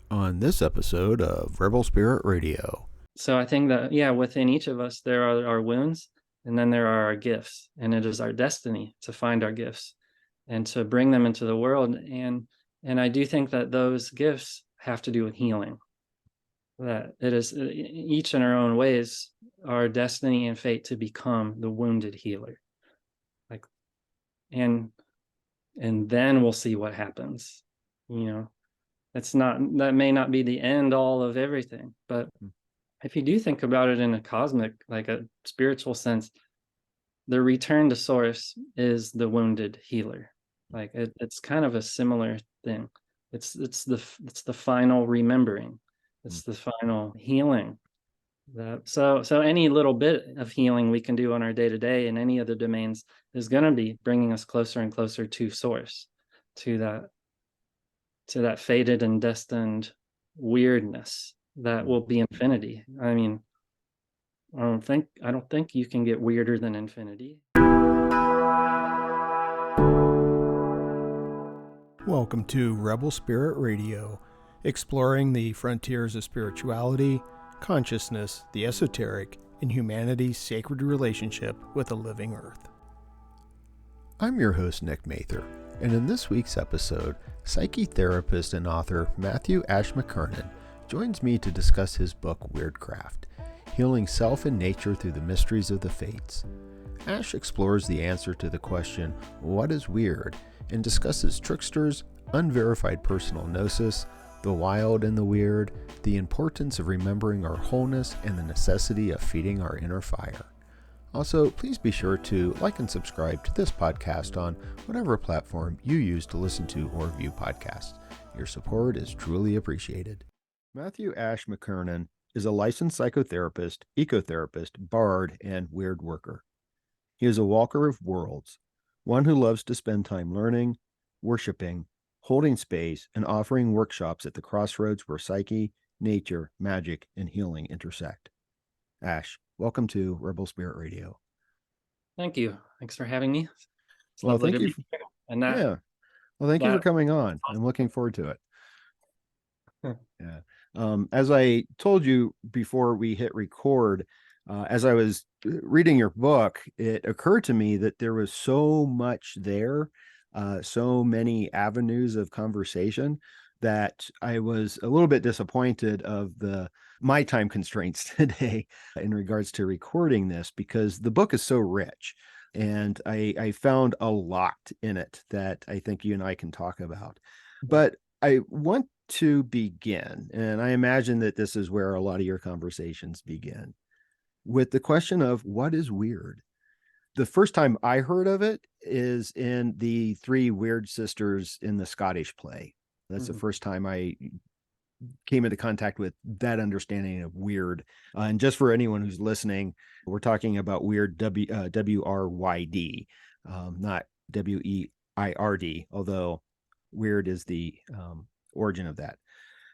on this episode of Rebel Spirit Radio. So I think that, within each of us, there are our wounds, and then there are our gifts. And it is our destiny to find our gifts and to bring them into the world. And I do think that those gifts have to do with healing. That it is each in our own ways, our destiny and fate to become the wounded healer. Like, and then we'll see what happens. That may not be the end all of everything, but if you do think about it in a cosmic, like a spiritual sense, the return to source is the wounded healer. Like it's kind of a similar thing. It's the final remembering. It's the final healing. So any little bit of healing we can do on our day-to-day in any of the domains is going to be bringing us closer and closer to source, to that fated and destined weirdness that will be infinity. I mean, I don't think you can get weirder than infinity. Welcome to Rebel Spirit Radio, exploring the frontiers of spirituality, consciousness, the esoteric, and humanity's sacred relationship with the living earth. I'm your host, Nick Mather, and in this week's episode, psychetherapist and author Matthew Ash McKernan joins me to discuss his book Wyrdcraft, Healing Self and Nature Through the Mysteries of the Fates. Ash explores the answer to the question, what is weird, and discusses tricksters, unverified personal gnosis, the wild and the weird, the importance of remembering our wholeness, and the necessity of feeding our inner fire. Also, please be sure to like and subscribe to this podcast on whatever platform you use to listen to or view podcasts. Your support is truly appreciated. Matthew Ash McKernan is a licensed psychotherapist, ecotherapist, bard, and weird worker. He is a walker of worlds, one who loves to spend time learning, worshiping, holding space, and offering workshops at the crossroads where psyche, nature, magic, and healing intersect. Ash, welcome to Rebel Spirit Radio. Thank you. Thanks for having me. It's Well, lovely thank to you. be here. And that, Yeah. Well, thank you for coming on. I'm looking forward to it. Huh. Yeah. As I told you before we hit record, as I was reading your book, it occurred to me that there was so much there, so many avenues of conversation, that I was a little bit disappointed of my time constraints today in regards to recording this, because the book is so rich, and I found a lot in it that I think you and I can talk about. But I want to begin, and I imagine that this is where a lot of your conversations begin, with the question of what is weird. The first time I heard of it is in the three weird sisters in the Scottish play. That's the first time I came into contact with that understanding of weird. And just for anyone who's listening, we're talking about weird, W-R-Y-D, not W-E-I-R-D, although weird is the origin of that.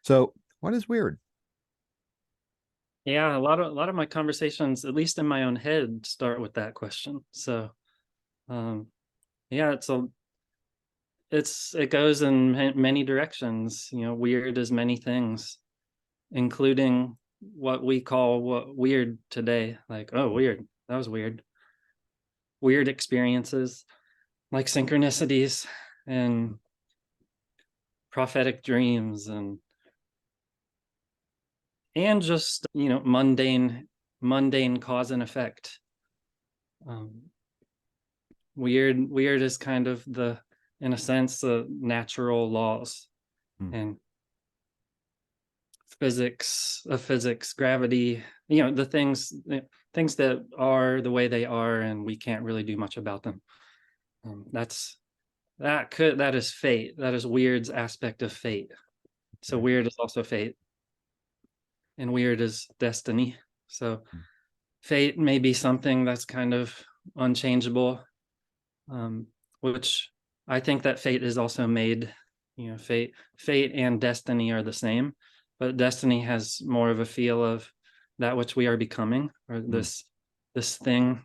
So what is weird? Yeah, a lot of my conversations, at least in my own head, start with that question. So, yeah, it goes in many directions. Weird is many things, including what we call weird today. Like, oh, weird. That was weird. Weird experiences, like synchronicities and prophetic dreams and just mundane cause and effect. Weird is kind of in a sense, the natural laws and physics, gravity, the things that are the way they are, and we can't really do much about them. That is fate. That is weird's aspect of fate. So weird is also fate, and weird is destiny. So fate may be something that's kind of unchangeable, which I think that fate is also made. Fate and destiny are the same, but destiny has more of a feel of that which we are becoming, or this thing,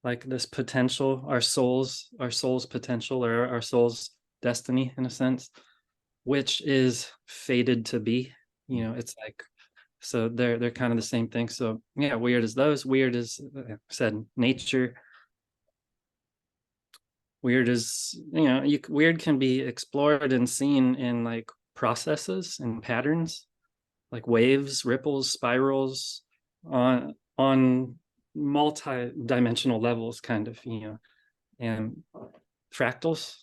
like this potential, our soul's potential, or our soul's destiny, in a sense, which is fated to be. It's like, so they're kind of the same thing. So yeah, weird is those. Weird is, I said, nature. Weird is, weird can be explored and seen in like processes and patterns, like waves, ripples, spirals, on multi-dimensional levels, kind of, and fractals.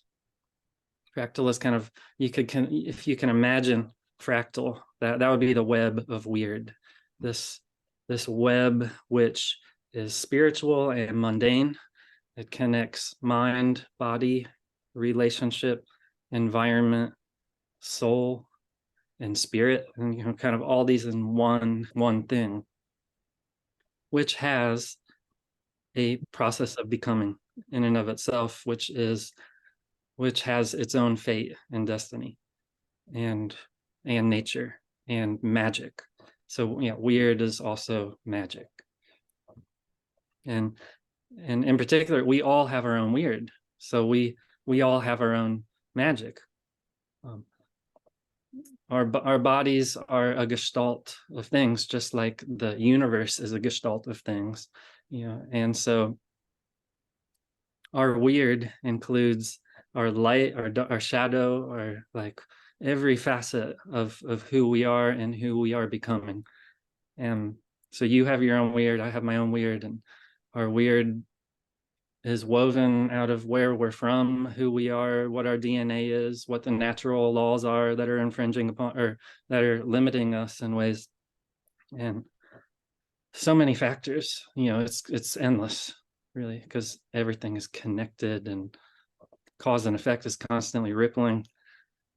Fractal is kind of, if you can imagine fractal, that would be the web of weird. This web, which is spiritual and mundane. It connects mind, body, relationship, environment, soul, and spirit, and kind of all these in one thing, which has a process of becoming in and of itself, which has its own fate and destiny, and nature and magic. So yeah, weird is also magic. And in particular, we all have our own weird. So we all have our own magic. Our bodies are a gestalt of things, just like the universe is a gestalt of things. And so our weird includes our light, our shadow, our like every facet of who we are and who we are becoming. And so you have your own weird, I have my own weird, and our weird is woven out of where we're from, who we are, what our DNA is, what the natural laws are that are infringing upon, or that are limiting us in ways. And so many factors, it's endless, really, because everything is connected, and cause and effect is constantly rippling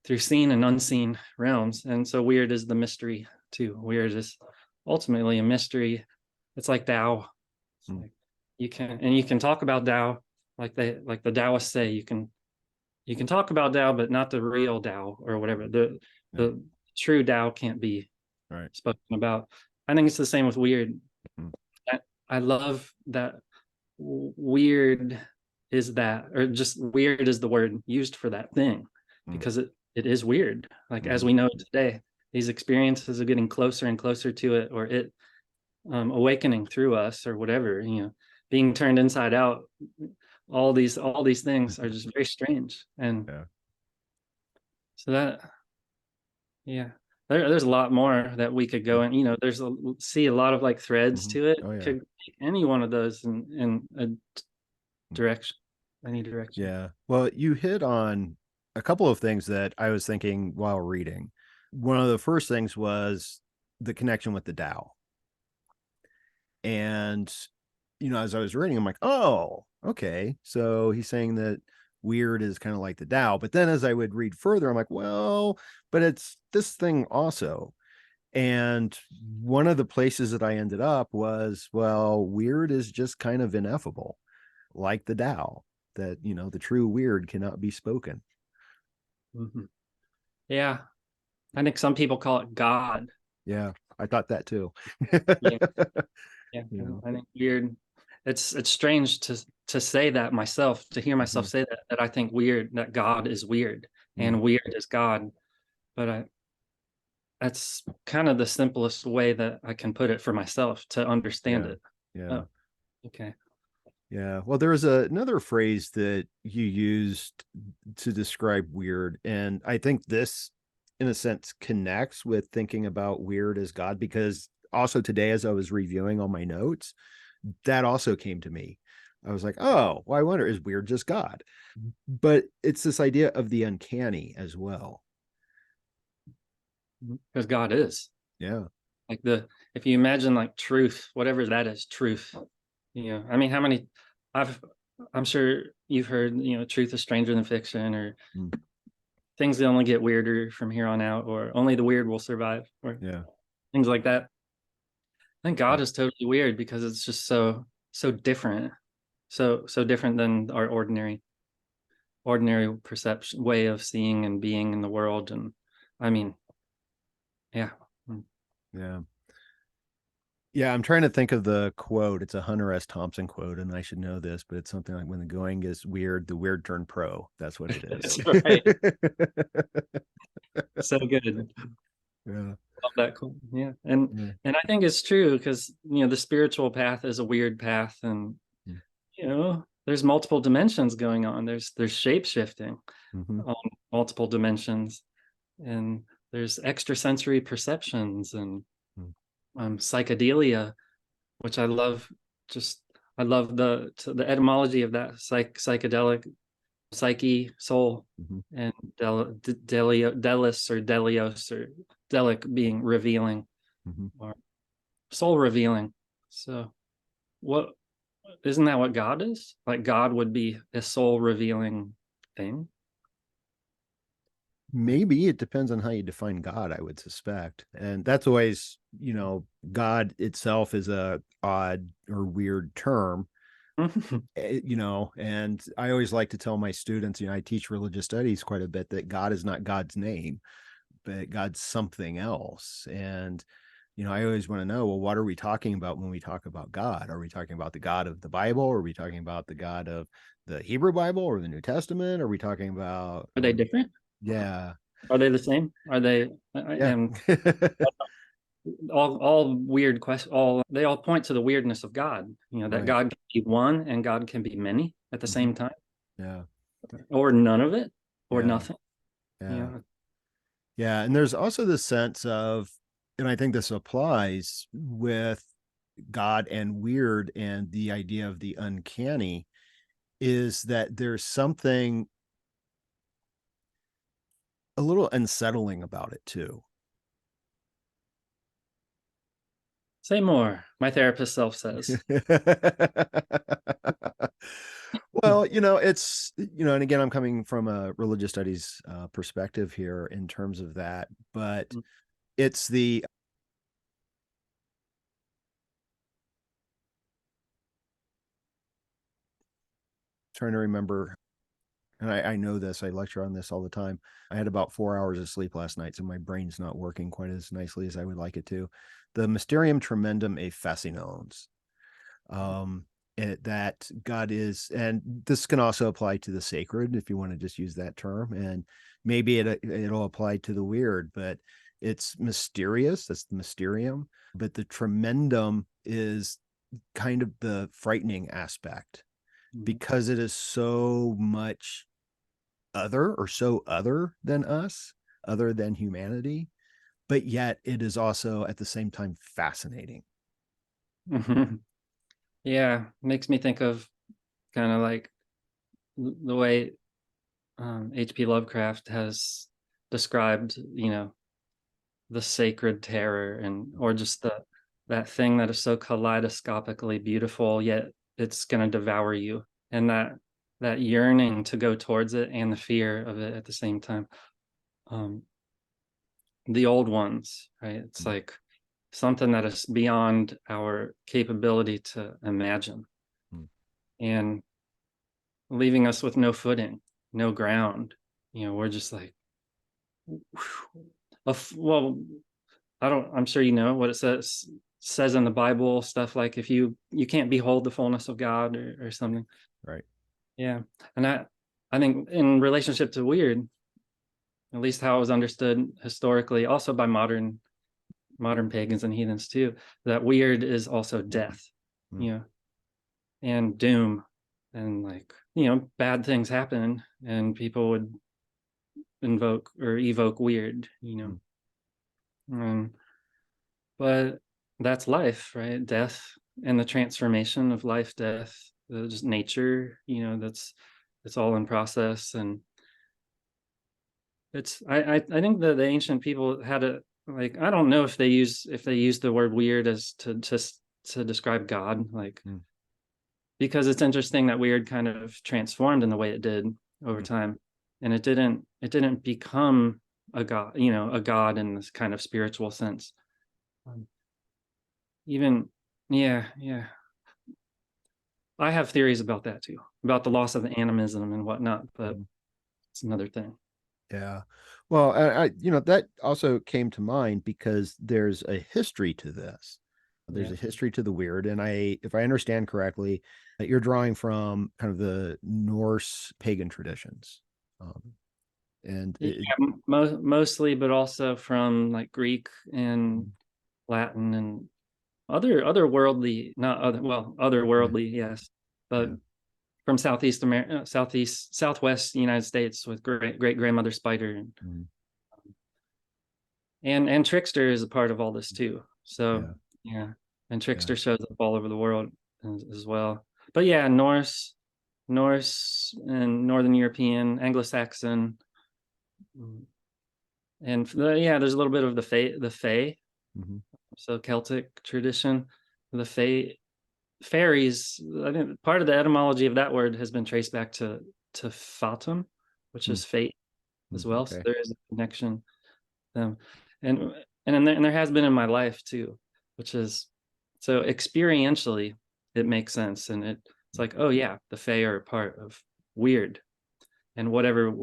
through seen and unseen realms. And so weird is the mystery too. Weird is ultimately a mystery. It's like Tao. Like you can talk about Tao, like the Taoists say, you can talk about Tao, but not the real Tao or whatever. The true Tao can't be spoken about. I think it's the same with weird. I love that weird is that, or just weird is the word used for that thing, because it is weird. Like as we know today, these experiences are getting closer and closer to it, or it awakening through us, or whatever, being turned inside out. All these things are just very strange. And so that, there's a lot more that we could go in. There's see a lot of like threads to it. Could take any one of those in a direction, any direction. Yeah. Well, you hit on a couple of things that I was thinking while reading. One of the first things was the connection with the Tao. And, as I was reading, I'm like, oh, okay. So he's saying that weird is kind of like the Tao. But then as I would read further, I'm like, well, but it's this thing also. And one of the places that I ended up was, well, weird is just kind of ineffable, like the Tao, that, the true weird cannot be spoken. Yeah. I think some people call it God. Yeah. I thought that too. Yeah. I think weird. It's strange to say that myself, to hear myself say that I think weird, that God is weird and weird is God. But that's kind of the simplest way that I can put it for myself to understand it. Yeah. Okay. Yeah. Well, there was another phrase that you used to describe weird. And I think this, in a sense, connects with thinking about weird as God, because also today, as I was reviewing all my notes, that also came to me. I was like, oh, well, I wonder, is weird just God? But it's this idea of the uncanny as well. Because God is. Yeah. Like if you imagine like truth, whatever that is, truth. I mean, how many I'm sure you've heard, truth is stranger than fiction, or things that only get weirder from here on out, or only the weird will survive, or things like that. I think God is totally weird because it's just so different, so different than our ordinary perception, way of seeing and being in the world. And I mean, yeah. I'm trying to think of the quote. It's a Hunter S. Thompson quote, and I should know this, but it's something like, when the going is weird, the weird turn pro. That's what it is. That's right. So good. Yeah. Love that cool. Yeah. And I think it's true because, the spiritual path is a weird path, and, there's multiple dimensions going on. There's shape shifting on multiple dimensions, and there's extrasensory perceptions and psychedelia, which I love. I love the etymology of that psychedelic, psyche, soul, and delis or delios, or delic being revealing, or soul revealing. So what, isn't that what God is? Like, God would be a soul revealing thing? Maybe it depends on how you define God, I would suspect. And that's always, God itself is a odd or weird term, and I always like to tell my students, I teach religious studies quite a bit, that God is not God's name, but God's something else. And, I always want to know, well, what are we talking about when we talk about God? Are we talking about the God of the Bible? Or are we talking about the God of the Hebrew Bible or the New Testament? Are we talking about... Are they different? Yeah. Are they the same? Are they? Yeah. all weird questions. They all point to the weirdness of God. That Right. God can be one and God can be many at the same time. Yeah. Or none of it, or Yeah. nothing. Yeah. Yeah. And there's also the sense of, and I think this applies with God and weird, and the idea of the uncanny, is that there's something a little unsettling about it too. Say more. My therapist self says. Well, it's, and again, I'm coming from a religious studies perspective here in terms of that, but it's the... trying to remember, and I know this, I lecture on this all the time. I had about 4 hours of sleep last night, so my brain's not working quite as nicely as I would like it to. The Mysterium Tremendum e Fascinans. That God is, and this can also apply to the sacred, if you want to just use that term, and maybe it'll apply to the weird, but it's mysterious. That's the mysterium, but the tremendum is kind of the frightening aspect, because it is so much other, or so other than us, other than humanity, but yet it is also at the same time fascinating. Yeah, makes me think of kind of like the way H.P. Lovecraft has described, the sacred terror, or just that thing that is so kaleidoscopically beautiful, yet it's going to devour you, and that yearning to go towards it and the fear of it at the same time. The old ones, right? It's like something that is beyond our capability to imagine, and leaving us with no footing, no ground. We're just like, well, I'm sure what it says in the Bible, stuff like, if you can't behold the fullness of God, or something. Right. Yeah. And I think in relationship to weird, at least how it was understood historically, also by modern pagans and heathens too, that weird is also death, and doom, and like, bad things happen and people would invoke or evoke weird, but that's life, right? Death, and the transformation of life, death, just nature, it's all in process. And it's, I think that the ancient people had like, I don't know if they used the word weird as to describe God, like, because it's interesting that weird kind of transformed in the way it did over time, and it didn't become a god, a god in this kind of spiritual sense. Yeah. I have theories about that too, about the loss of animism and whatnot, but it's another thing. Yeah. Well, I that also came to mind because there's a history to this. There's a history to the weird. And if I understand correctly, that you're drawing from kind of the Norse pagan traditions. And Mostly, but also from like Greek and Latin and otherworldly, not other, well, otherworldly, yes, but from Southeast America, Southwest United States, with great grandmother spider, and trickster is a part of all this too. So yeah, and trickster shows up all over the world as well. But yeah, Norse and Northern European, Anglo-Saxon, and there's a little bit of the Fae. So Celtic tradition, the fairies. I think part of the etymology of that word has been traced back to fatum, which is fate as well. Okay. So there is a connection. And there has been in my life too, which is, so experientially it makes sense, and it's like, oh yeah, the Fae are a part of Wyrd, and whatever,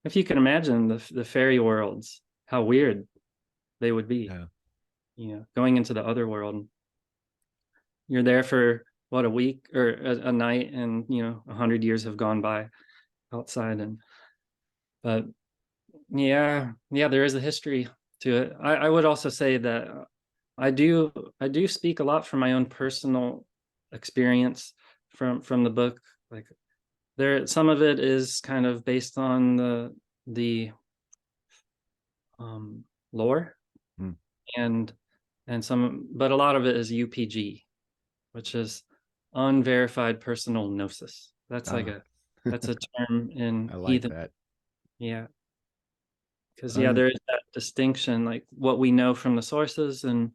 if you can imagine the fairy worlds, how weird they would be. Going into the other world, you're there for what, a week or a night, and 100 years have gone by outside. But there is a history to it. I would also say that I do speak a lot from my own personal experience from the book. Like, some of it is kind of based on the lore, and some, but a lot of it is UPG, which is unverified personal gnosis. That's that's a term in I like heathen. that. Yeah. Because there is that distinction, like what we know from the sources, and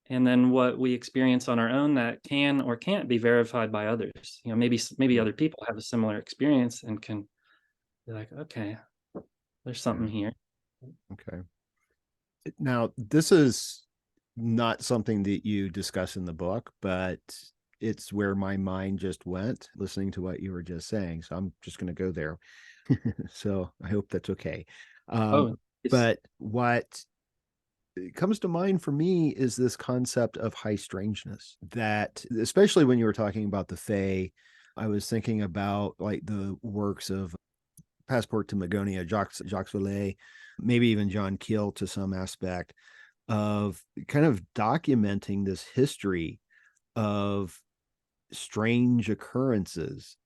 then what we experience on our own that can or can't be verified by others. Maybe other people have a similar experience and can be like, okay, there's something here. Okay. Now, this is not something that you discuss in the book, but it's where my mind just went listening to what you were just saying. So I'm just going to go there. So I hope that's okay. But what comes to mind for me is this concept of high strangeness, that especially when you were talking about the Fae, I was thinking about like the works of Passport to Magonia, Jacques Vallée, maybe even John Keel to some aspect, of kind of documenting this history of strange occurrences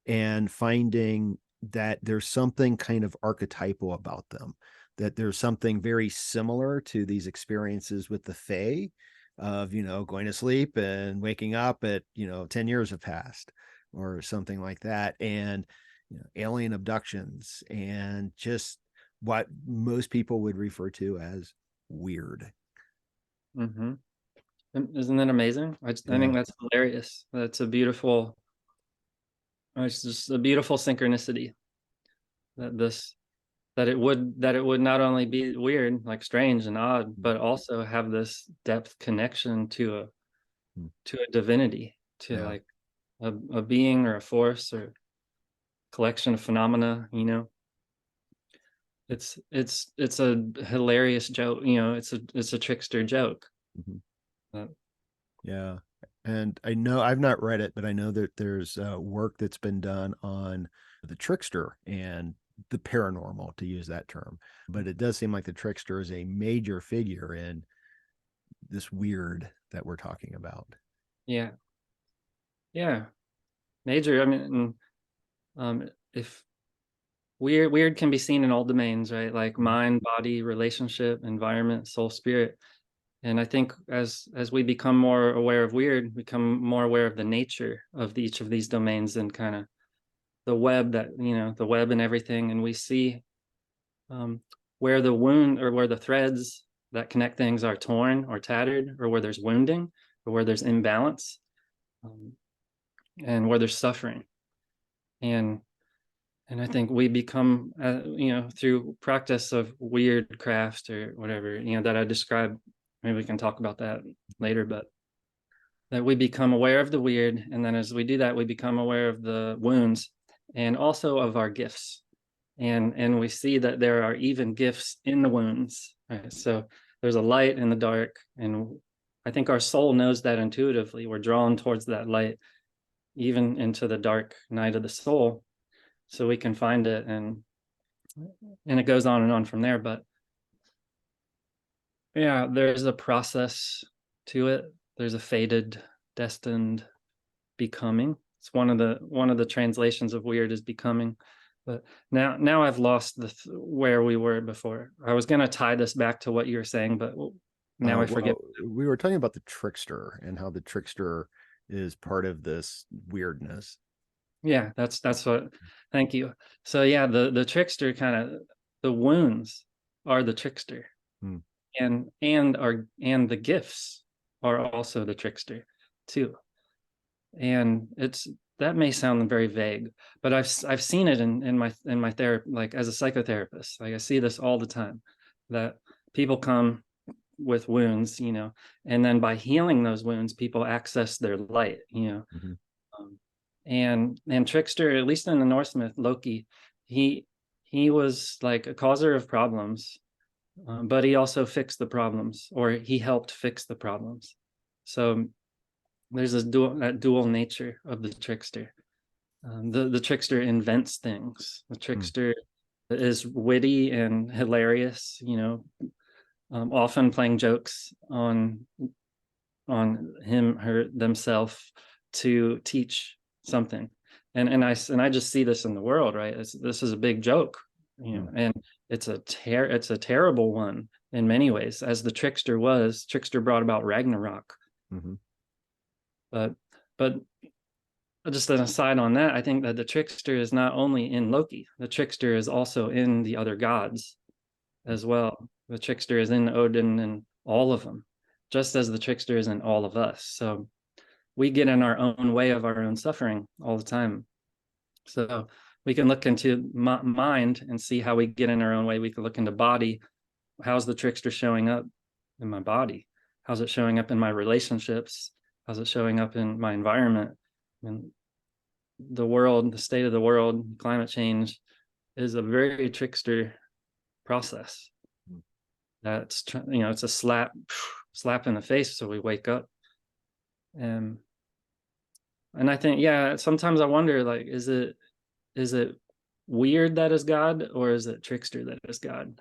and finding that there's something kind of archetypal about them, that there's something very similar to these experiences with the Fae of, going to sleep and waking up at, 10 years have passed or something like that. And, alien abductions and just what most people would refer to as weird. Isn't that amazing? I think that's hilarious. That's it's just a beautiful synchronicity that it would not only be weird, like strange and odd, but also have this depth connection to a divinity, to like a being or a force or collection of phenomena. It's a hilarious joke. It's a trickster joke. And I know, I've not read it, but I know that there's work that's been done on the trickster and the paranormal, to use that term. But it does seem like the trickster is a major figure in this weird that we're talking about. Yeah. Major. I mean, if weird can be seen in all domains, right? Like mind, body, relationship, environment, soul, spirit. And I think as we become more aware of weird, become more aware of the nature of each of these domains, and kind of the web and everything. And we see where the wound, or where the threads that connect things are torn or tattered, or where there's wounding, or where there's imbalance, and where there's suffering. And I think we become, through practice of Wyrdcraft or whatever, that I described. Maybe we can talk about that later, but that we become aware of the weird. And then as we do that, we become aware of the wounds and also of our gifts. And we see that there are even gifts in the wounds, right? So there's a light in the dark. And I think our soul knows that intuitively. We're drawn towards that light, even into the dark night of the soul, so we can find it. And and it goes on and on from there. But yeah, there's a process to it. There's a fated, destined becoming. It's one of the translations of weird is becoming. But now I've lost where we were before. I was going to tie this back to what you were saying, but now I forget. We were talking about the trickster and how the trickster is part of this weirdness. Yeah, that's what. Thank you. So yeah, the trickster the wounds are the trickster, and the gifts are also the trickster too. And that may sound very vague, but I've seen it in my therapy, like as a psychotherapist. Like I see this all the time, that people come with wounds, and then by healing those wounds, people access their light, and trickster, at least in the Norse myth, Loki, he was like a causer of problems, but he also fixed the problems, or he helped fix the problems. So there's that dual nature of the trickster. The trickster invents things. The trickster is witty and hilarious, often playing jokes on themselves to teach something. And I just see this in the world, right? This is a big joke, and it's a terrible one in many ways, as the trickster brought about Ragnarok. But just an aside on that, I think that the trickster is not only in Loki. The trickster is also in the other gods as well. The trickster is in Odin and all of them, just as the trickster is in all of us. So we get in our own way of our own suffering all the time. So we can look into mind and see how we get in our own way. We can look into body. How's the trickster showing up in my body? How's it showing up in my relationships? How's it showing up in my environment? And the world, the state of the world, climate change is a very trickster process. That's, it's a slap in the face, so we wake up. And I think, sometimes I wonder, like, is it weird that is God, or is it trickster that is God?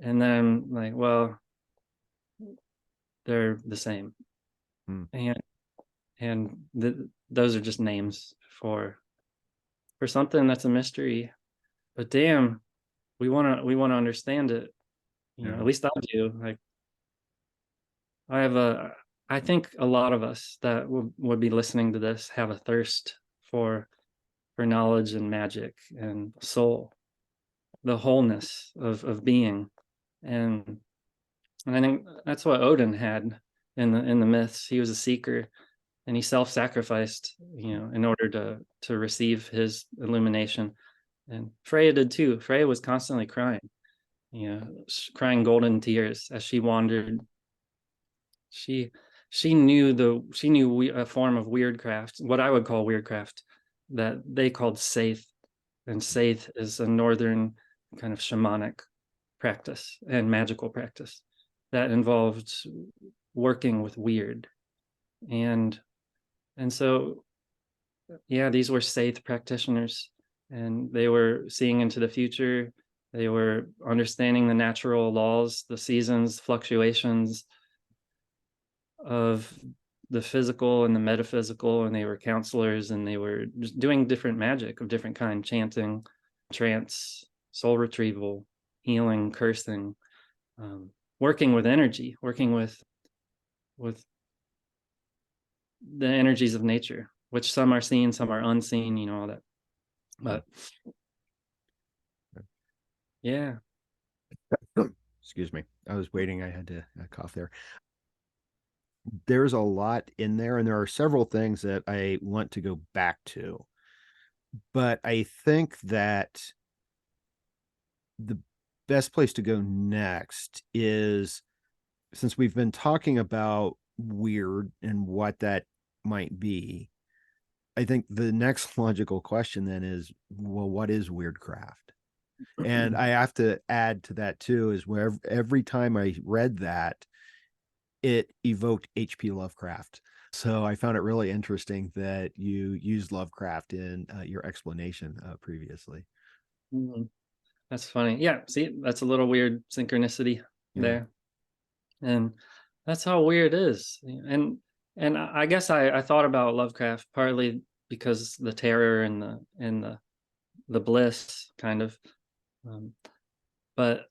And then I'm like, well, they're the same. And those are just names for something that's a mystery. But damn, we want to understand it. At least I do. Like, I think a lot of us that would be listening to this have a thirst for knowledge and magic and soul, the wholeness of being. And I think that's what Odin had in the myths. He was a seeker, and he self-sacrificed, in order to receive his illumination. And Freya did too. Freya was constantly crying, crying golden tears as she wandered. She knew a form of Wyrdcraft, what I would call Wyrdcraft, that they called Saith. And Saith is a northern kind of shamanic practice and magical practice that involved working with weird. And so, these were Saith practitioners, and they were seeing into the future. They were understanding the natural laws, the seasons, fluctuations of the physical and the metaphysical, and they were counselors, and they were just doing different magic of different kind, chanting, trance, soul retrieval, healing, cursing, working with energy, working with the energies of nature, which some are seen, some are unseen, all that. But yeah. Excuse me. I was waiting. I had to cough there. There's a lot in there, and there are several things that I want to go back to. But I think that the best place to go next is, since we've been talking about weird and what that might be, I think the next logical question then is, well, what is Wyrdcraft? And I have to add to that too, is where every time I read that, it evoked H.P. Lovecraft. So I found it really interesting that you used Lovecraft in your explanation previously. That's funny. Yeah, see, that's a little weird synchronicity there. And that's how weird it is. And I guess I thought about Lovecraft partly because the terror and the bliss kind of, but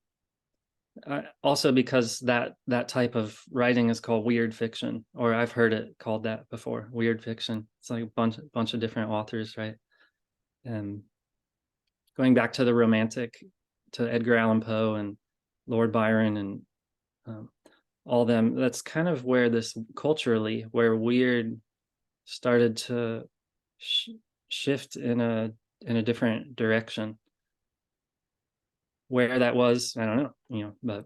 also because that type of writing is called weird fiction, or I've heard it called that before, weird fiction. It's like a bunch of different authors, right? And going back to the romantic, to Edgar Allan Poe and Lord Byron and all them, that's kind of where this culturally, where weird started to shift in a different direction. Where that was, I don't know, but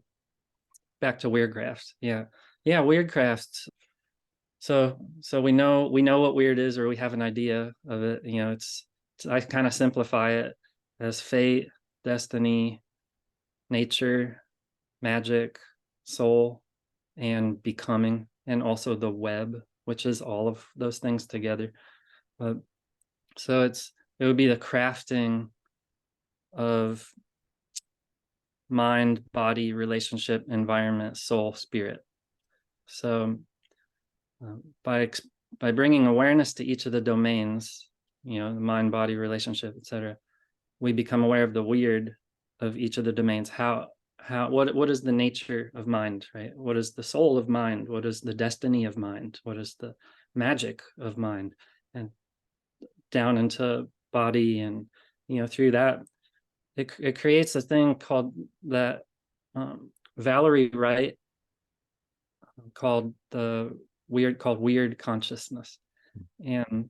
back to Wyrdcraft. Yeah, Wyrdcraft. So we know what weird is, or we have an idea of it. It's I kind of simplify it as fate, destiny, nature, magic, soul, and becoming, and also the web, which is all of those things together. So it would be the crafting of mind, body, relationship, environment, soul, spirit. So by bringing awareness to each of the domains, the mind, body, relationship, etc., we become aware of the weird of each of the domains. What is the nature of mind, right? What is the soul of mind? What is the destiny of mind? What is the magic of mind? And down into body, and through that, it creates a thing called that Valerie Wright called weird consciousness. And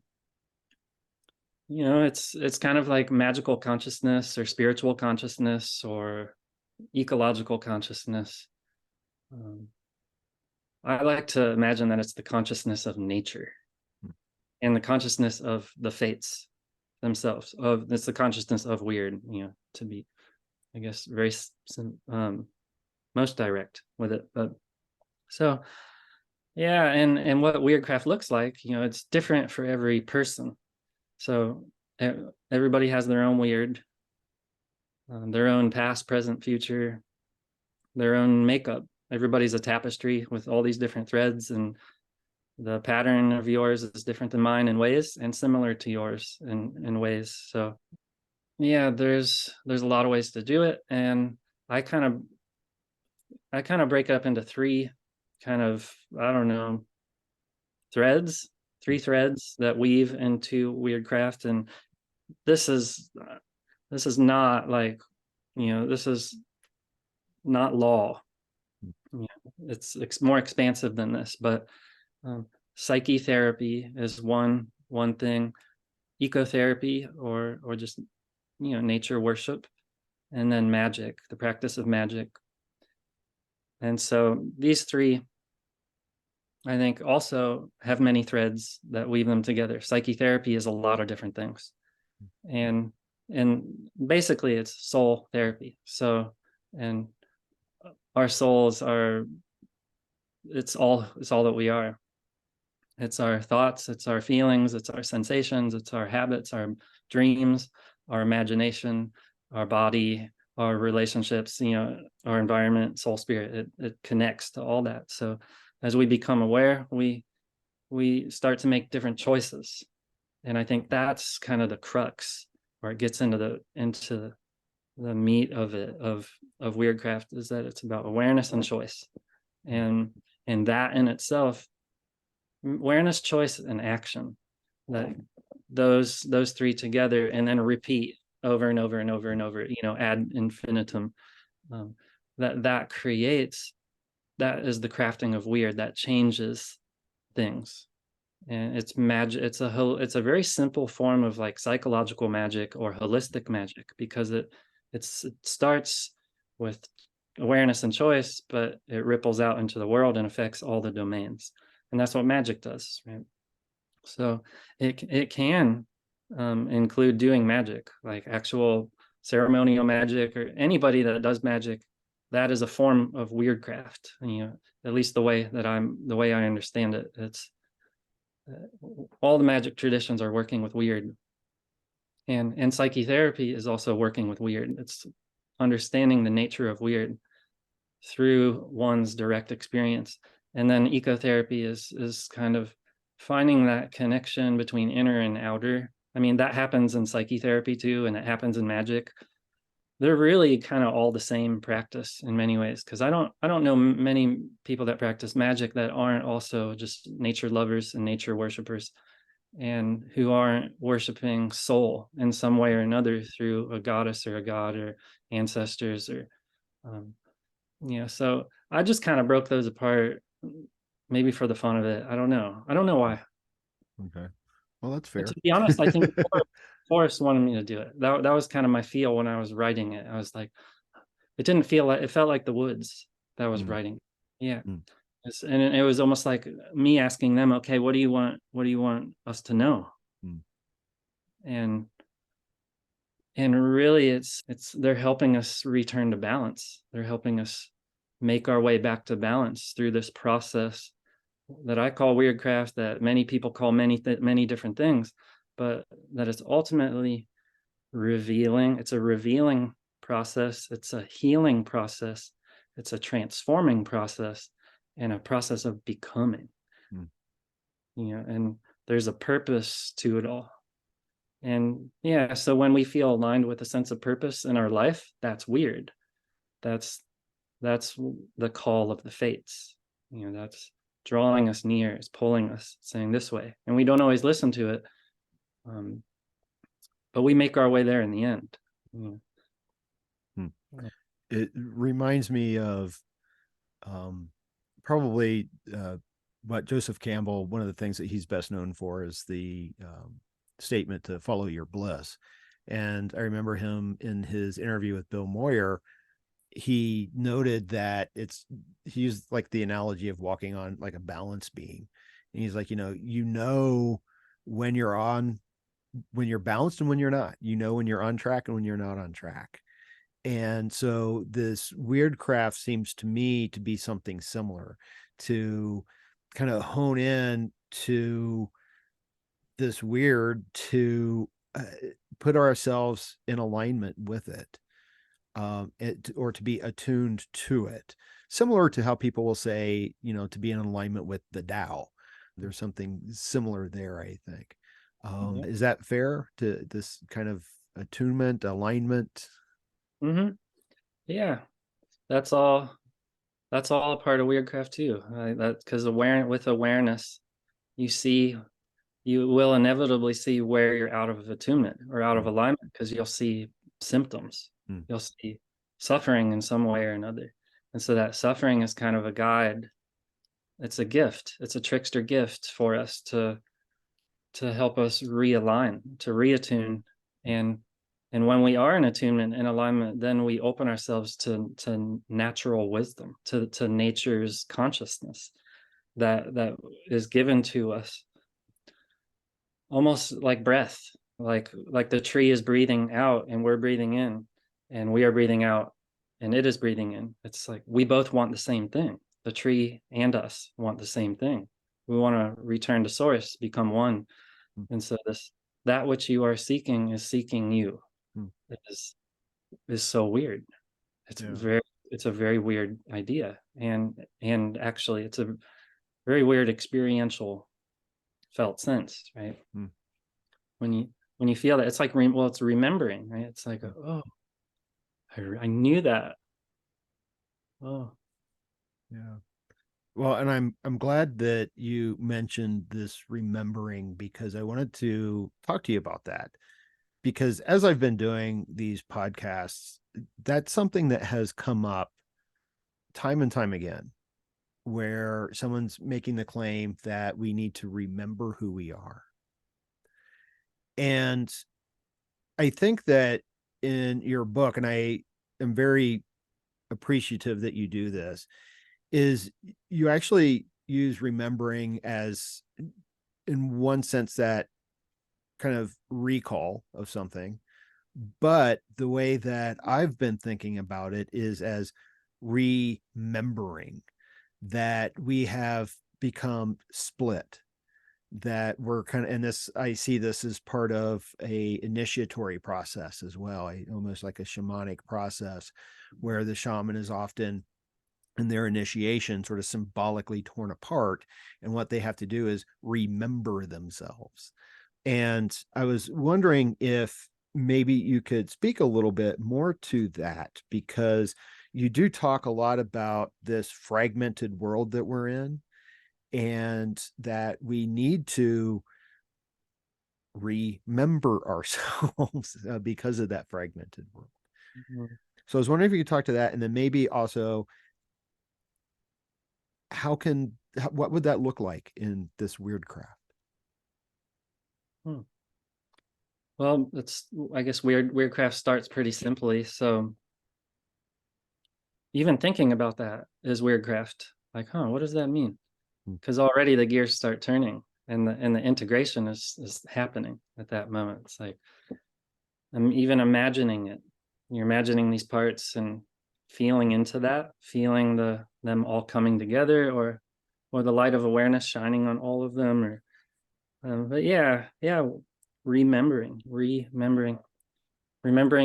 it's kind of like magical consciousness or spiritual consciousness or ecological consciousness. I like to imagine that it's the consciousness of nature and the consciousness of the fates themselves. It's the consciousness of weird, to be, I guess, very most direct with it. But so yeah, and what Wyrdcraft looks like, it's different for every person. So everybody has their own weird, their own past, present, future, their own makeup. Everybody's a tapestry with all these different threads, and the pattern of yours is different than mine in ways, and similar to yours in ways. So yeah, there's a lot of ways to do it, and I kind of break it up into three kind of, I don't know, three threads that weave into Wyrdcraft. And this is not like, this is not law. It's more expansive than this, but psychetherapy is one thing, ecotherapy or just nature worship, and then magic, the practice of magic. And so these three, I think, also have many threads that weave them together. Psychetherapy is a lot of different things, and basically it's soul therapy. So, and our souls are, it's all that we are. It's our thoughts, it's our feelings, it's our sensations, it's our habits, our dreams, our imagination, our body, our relationships, our environment, soul, spirit. It connects to all that. So as we become aware, we start to make different choices. And I think that's kind of the crux, where it gets into the meat of it, of Wyrdcraft, is that it's about awareness and choice. And that in itself, awareness, choice, and action, that those three together, and then repeat over and over and over and over, ad infinitum, that creates, that is the crafting of weird, that changes things. And it's magic. It's a very simple form of like psychological magic or holistic magic, because it starts with awareness and choice, but it ripples out into the world and affects all the domains. And that's what magic does, right? So it can include doing magic, like actual ceremonial magic, or anybody that does magic. That is a form of Wyrdcraft, at least the way I understand it. It's all the magic traditions are working with weird, and psychotherapy is also working with weird. understanding the nature of weird through one's direct experience. And then ecotherapy is kind of finding that connection between inner and outer. I mean, that happens in psychotherapy too, and it happens in magic. They're really kind of all the same practice in many ways, because I don't know many people that practice magic that aren't also just nature lovers and nature worshipers, and who aren't worshiping soul in some way or another through a goddess or a god or ancestors or so I just kind of broke those apart, maybe for the fun of it. I don't know why. Okay, well, that's fair. But to be honest, I think Forrest wanted me to do it. That was kind of my feel when I was writing it. I was like, it didn't feel like, it felt like the woods that I was writing. Yeah. And it was almost like me asking them, okay, what do you want us to know? And really it's they're helping us return to balance. They're helping us make our way back to balance through this process that I call Wyrdcraft, that many people call many different things, but that it's ultimately revealing. It's a revealing process. It's a healing process. It's a transforming process, and a process of becoming. And there's a purpose to it all. And so when we feel aligned with a sense of purpose in our life, that's weird. That's the call of the fates. That's drawing us near, it's pulling us, saying this way. And we don't always listen to it, but we make our way there in the end. It reminds me of probably what Joseph Campbell, one of the things that he's best known for is the statement to follow your bliss. And I remember him in his interview with Bill Moyer, he noted that he used like the analogy of walking on like a balance beam. And he's like, when you're balanced and when you're not, when you're on track and when you're not on track. And so this Wyrdcraft seems to me to be something similar, to kind of hone in to this weird, to put ourselves in alignment with it, or to be attuned to it, similar to how people will say, to be in alignment with the Tao. There's something similar there, I think. Is that fair, to this kind of attunement, alignment? Yeah, that's all a part of Wyrdcraft too. That's because with awareness, you will inevitably see where you're out of attunement or out of alignment, because you'll see symptoms. You'll see suffering in some way or another. And so that suffering is kind of a guide. It's a gift. It's a trickster gift for us to help us realign, to reattune. And when we are in attunement and alignment, then we open ourselves to natural wisdom, to nature's consciousness that is given to us, almost like breath, like the tree is breathing out and we're breathing in, and we are breathing out and it is breathing in. It's like we both want the same thing. The tree and us want the same thing. We want to return to source, become one. And so that which you are seeking is seeking you. It is so weird. It's a very weird idea, and actually it's a very weird experiential felt sense, right? When you feel that, it's like it's remembering, right? It's like, oh, I knew that. Oh, yeah. Well, and I'm glad that you mentioned this remembering, because I wanted to talk to you about that. Because as I've been doing these podcasts, that's something that has come up time and time again, where someone's making the claim that we need to remember who we are. And I think that in your book, and I am very appreciative that you do this, is you actually use remembering as, in one sense, that kind of recall of something. But the way that I've been thinking about it is as remembering that we have become split, that we're kind of, and this, I see this as part of a initiatory process as well, almost like a shamanic process, where the shaman is often in their initiation sort of symbolically torn apart, and what they have to do is remember themselves. And I was wondering if maybe you could speak a little bit more to that, because you do talk a lot about this fragmented world that we're in, and that we need to remember ourselves because of that fragmented world. Mhm. So I was wondering if you could talk to that, and then maybe also what would that look like in this Wyrdcraft? Well, I guess Wyrdcraft starts pretty simply. So even thinking about that is Wyrdcraft. Like, what does that mean? Because already the gears start turning, and the integration is happening at that moment. It's like I'm even imagining it. You're imagining these parts and feeling into that, feeling them all coming together, or the light of awareness shining on all of them. Or but yeah, remembering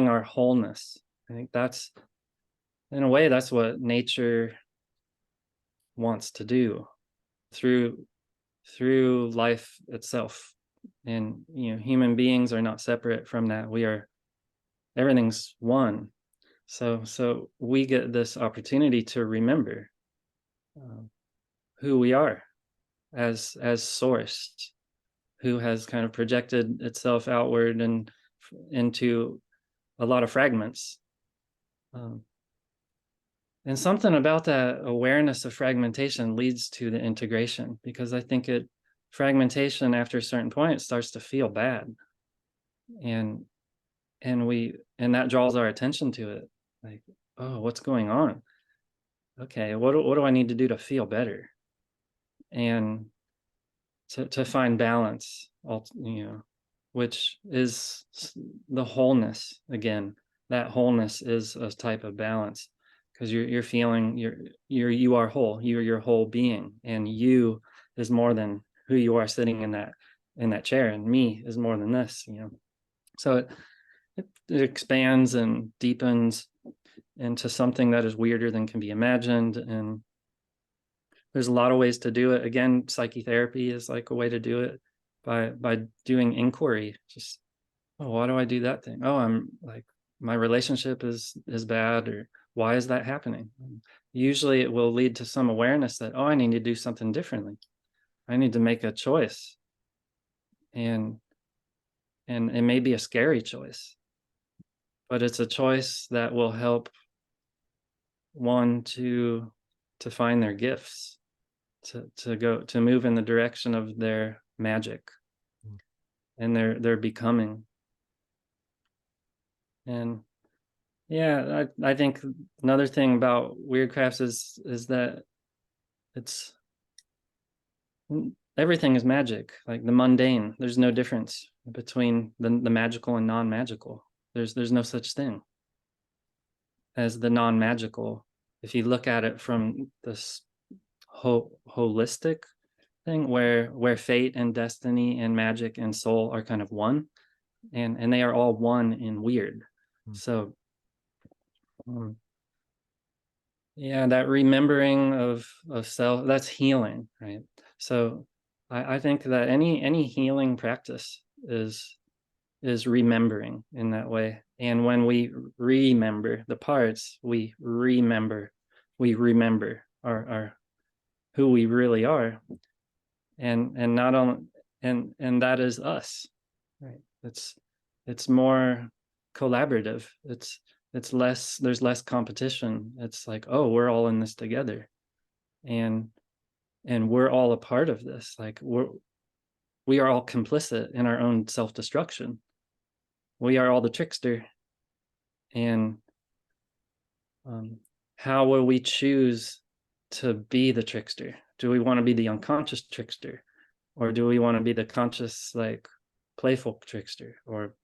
our wholeness. I think that's, in a way, that's what nature wants to do through life itself. And human beings are not separate from that. Everything's one. So we get this opportunity to remember who we are as source, who has kind of projected itself outward and into a lot of fragments. And something about that awareness of fragmentation leads to the integration, because I think fragmentation after a certain point, it starts to feel bad. And that draws our attention to it. Like, oh, what's going on? Okay, what do I need to do to feel better? And to find balance, which is the wholeness again. That wholeness is a type of balance, because you're feeling you are whole. You're your whole being, and you is more than who you are sitting in that chair, and me is more than this. So it expands and deepens into something that is weirder than can be imagined. And there's a lot of ways to do it. Again, psychotherapy is like a way to do it, by doing inquiry. Just, why do I do that thing? I'm like, my relationship is bad, or why is that happening? Usually it will lead to some awareness that, I need to do something differently. I need to make a choice. And it may be a scary choice, but it's a choice that will help one to find their gifts, to move in the direction of their magic and their becoming. And yeah, I think another thing about Wyrdcraft is that everything is magic. Like the mundane, there's no difference between the magical and non-magical. There's no such thing as the non-magical. If you look at it from this holistic thing, where fate and destiny and magic and soul are kind of one, and they are all one in Wyrd. So that remembering of self, that's healing, right? So I think that any healing practice is remembering in that way. And when we remember the parts, we remember our who we really are, and not only and that is us, right? It's more collaborative. It's less, there's less competition. It's like, we're all in this together, and we're all a part of this. Like we are all complicit in our own self-destruction. We are all the trickster. And how will we choose to be the trickster? Do we want to be the unconscious trickster, or do we want to be the conscious, like, playful trickster? Or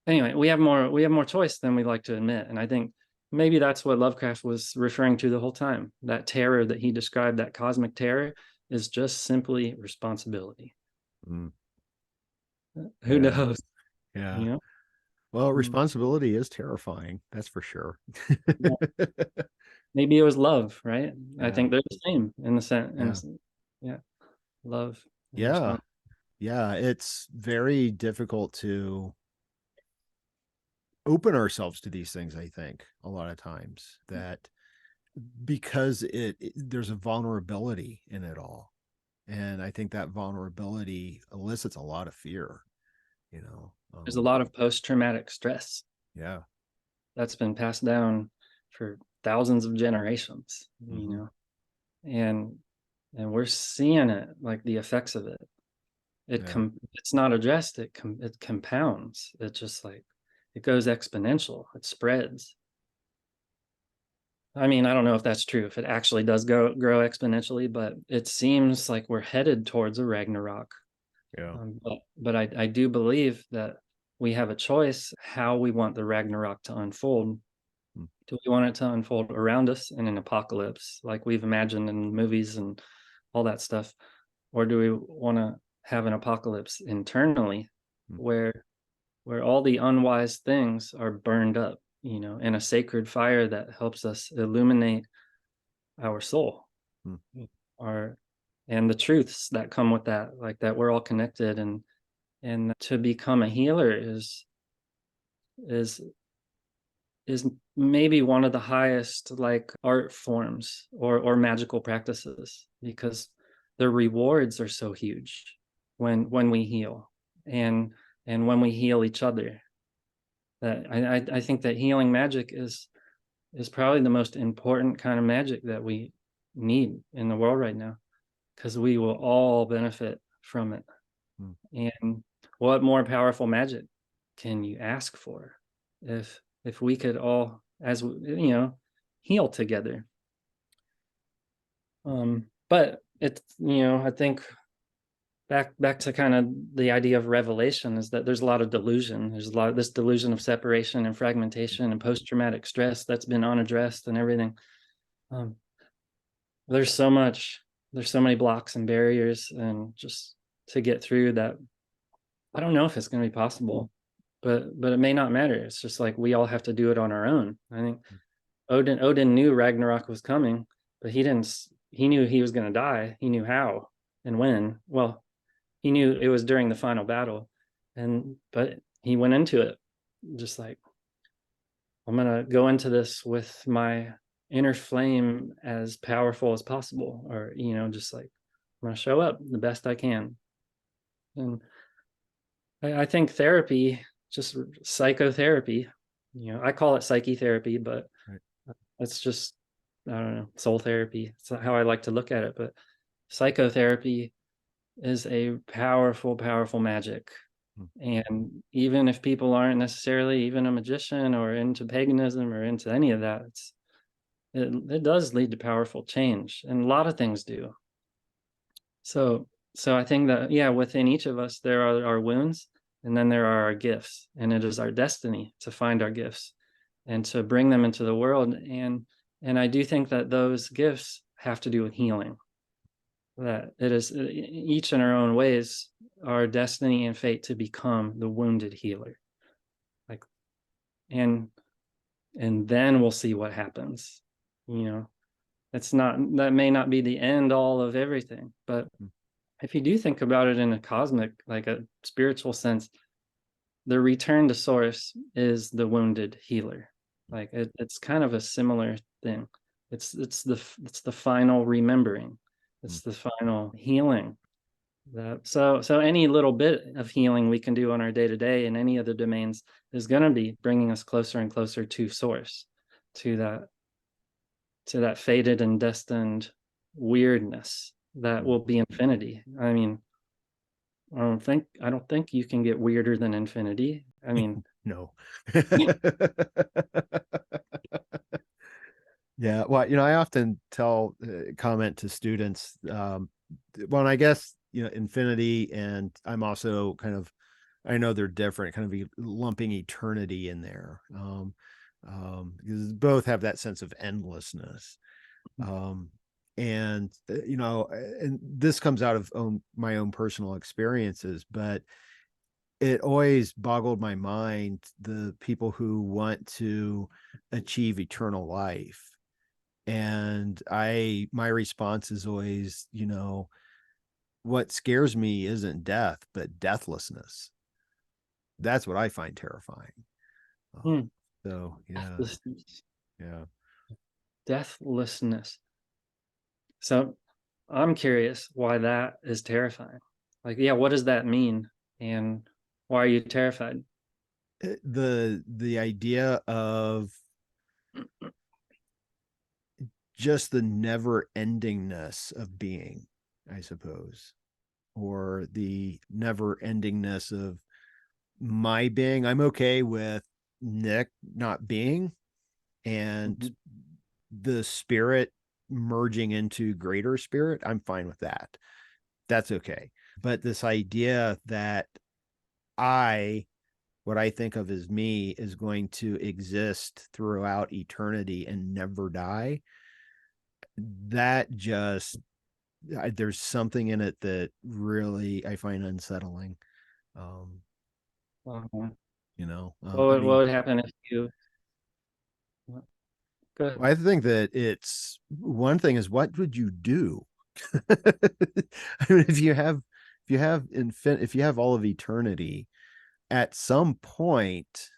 anyway, we have more choice than we like to admit. And I think maybe that's what Lovecraft was referring to the whole time. That terror that he described, that cosmic terror, is just simply responsibility. Mm. Who Yeah. knows? Yeah. You know? Well, responsibility is terrifying. That's for sure. Yeah. Maybe it was love, right? I Yeah. think they're the same in the sense. Yeah. Yeah, love and Yeah. Yeah. It's very difficult to open ourselves to these things, I think, a lot of times, that because there's a vulnerability in it all. And I think that vulnerability elicits a lot of fear, you know. There's a lot of post-traumatic stress Yeah. that's been passed down for thousands of generations, you Mm-hmm. know, and we're seeing it, like the effects of it. It's not addressed. It compounds. It just like it goes exponential. It spreads. I mean, I don't know if that's true, if it actually does grow exponentially, but it seems like we're headed towards a Ragnarok. Yeah. But I do believe that we have a choice how we want the Ragnarok to unfold. Hmm. Do we want it to unfold around us in an apocalypse, like we've imagined in movies and all that stuff? Or do we want to have an apocalypse internally where all the unwise things are burned up, you know, in a sacred fire that helps us illuminate our soul, our and the truths that come with that, like that we're all connected, and to become a healer is is maybe one of the highest like art forms or magical practices, because the rewards are so huge when we heal, and when we heal each other. That I think that healing magic is probably the most important kind of magic that we need in the world right now, because we will all benefit from it. And what more powerful magic can you ask for if we could all, as you know, heal together? But it's, you know, I think back to kind of the idea of revelation is that there's a lot of delusion. There's a lot of this delusion of separation and fragmentation and post-traumatic stress that's been unaddressed and everything. There's so many blocks and barriers, and just to get through that, I don't know if it's going to be possible, but it may not matter. It's just like we all have to do it on our own. I think Odin knew Ragnarok was coming, but he knew he was going to die. He knew how and when. Well, he knew it was during the final battle, but he went into it just like, I'm going to go into this with my inner flame as powerful as possible, or, you know, just like I'm going to show up the best I can. And I think therapy, just psychotherapy, you know, I call it psychetherapy, but it's just, I don't know, soul therapy. It's not how I like to look at it, but psychotherapy is a powerful, powerful magic. And even if people aren't necessarily even a magician or into paganism or into any of that, it does lead to powerful change, and a lot of things do. So I think that, yeah, within each of us there are our wounds, and then there are our gifts, and it is our destiny to find our gifts and to bring them into the world. And I do think that those gifts have to do with healing, that it is each in our own ways our destiny and fate to become the wounded healer, like, and then we'll see what happens. You know, that may not be the end all of everything, but if you do think about it in a cosmic, like a spiritual sense, the return to source is the wounded healer. Like it's kind of a similar thing. It's the final remembering. It's the final healing. So any little bit of healing we can do on our day-to-day in any of the domains is going to be bringing us closer and closer to source, to that fated and destined weirdness that will be infinity. I mean, I don't think you can get weirder than infinity. I mean, no. Yeah, well, you know, I often comment to students, well, I guess, you know, infinity, and I'm also I know they're different, kind of be lumping eternity in there, because both have that sense of endlessness. And and this comes out of my own personal experiences, but it always boggled my mind, the people who want to achieve eternal life. And my response is always, what scares me isn't death, but deathlessness. That's what I find terrifying. So yeah, Deathlessness. yeah. Deathlessness. So I'm curious why that is terrifying. Like, yeah, what does that mean? And why are you terrified? The idea of just the never endingness of being, I suppose, or the never endingness of my being. I'm okay with Nick not being, and the spirit merging into greater spirit. I'm fine with that. That's okay. But this idea that what I think of as me, is going to exist throughout eternity and never die, that just, there's something in it that really I find unsettling. Uh-huh. I What mean, would happen if you go ahead. I think that it's one thing is, what would you do? I mean, if you have all of eternity, at some point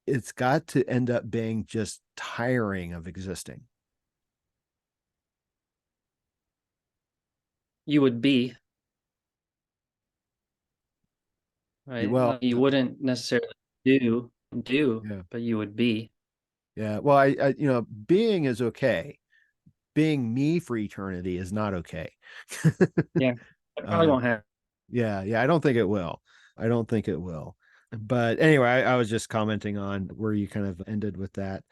it's got to end up being just tiring of existing. You would be, right? Well, You wouldn't necessarily do, yeah, but you would be. yeah. Well, I being is okay. Being me for eternity is not okay. Yeah, it probably won't happen. Yeah. I don't think it will. I don't think it will. But anyway, I was just commenting on where you kind of ended with that.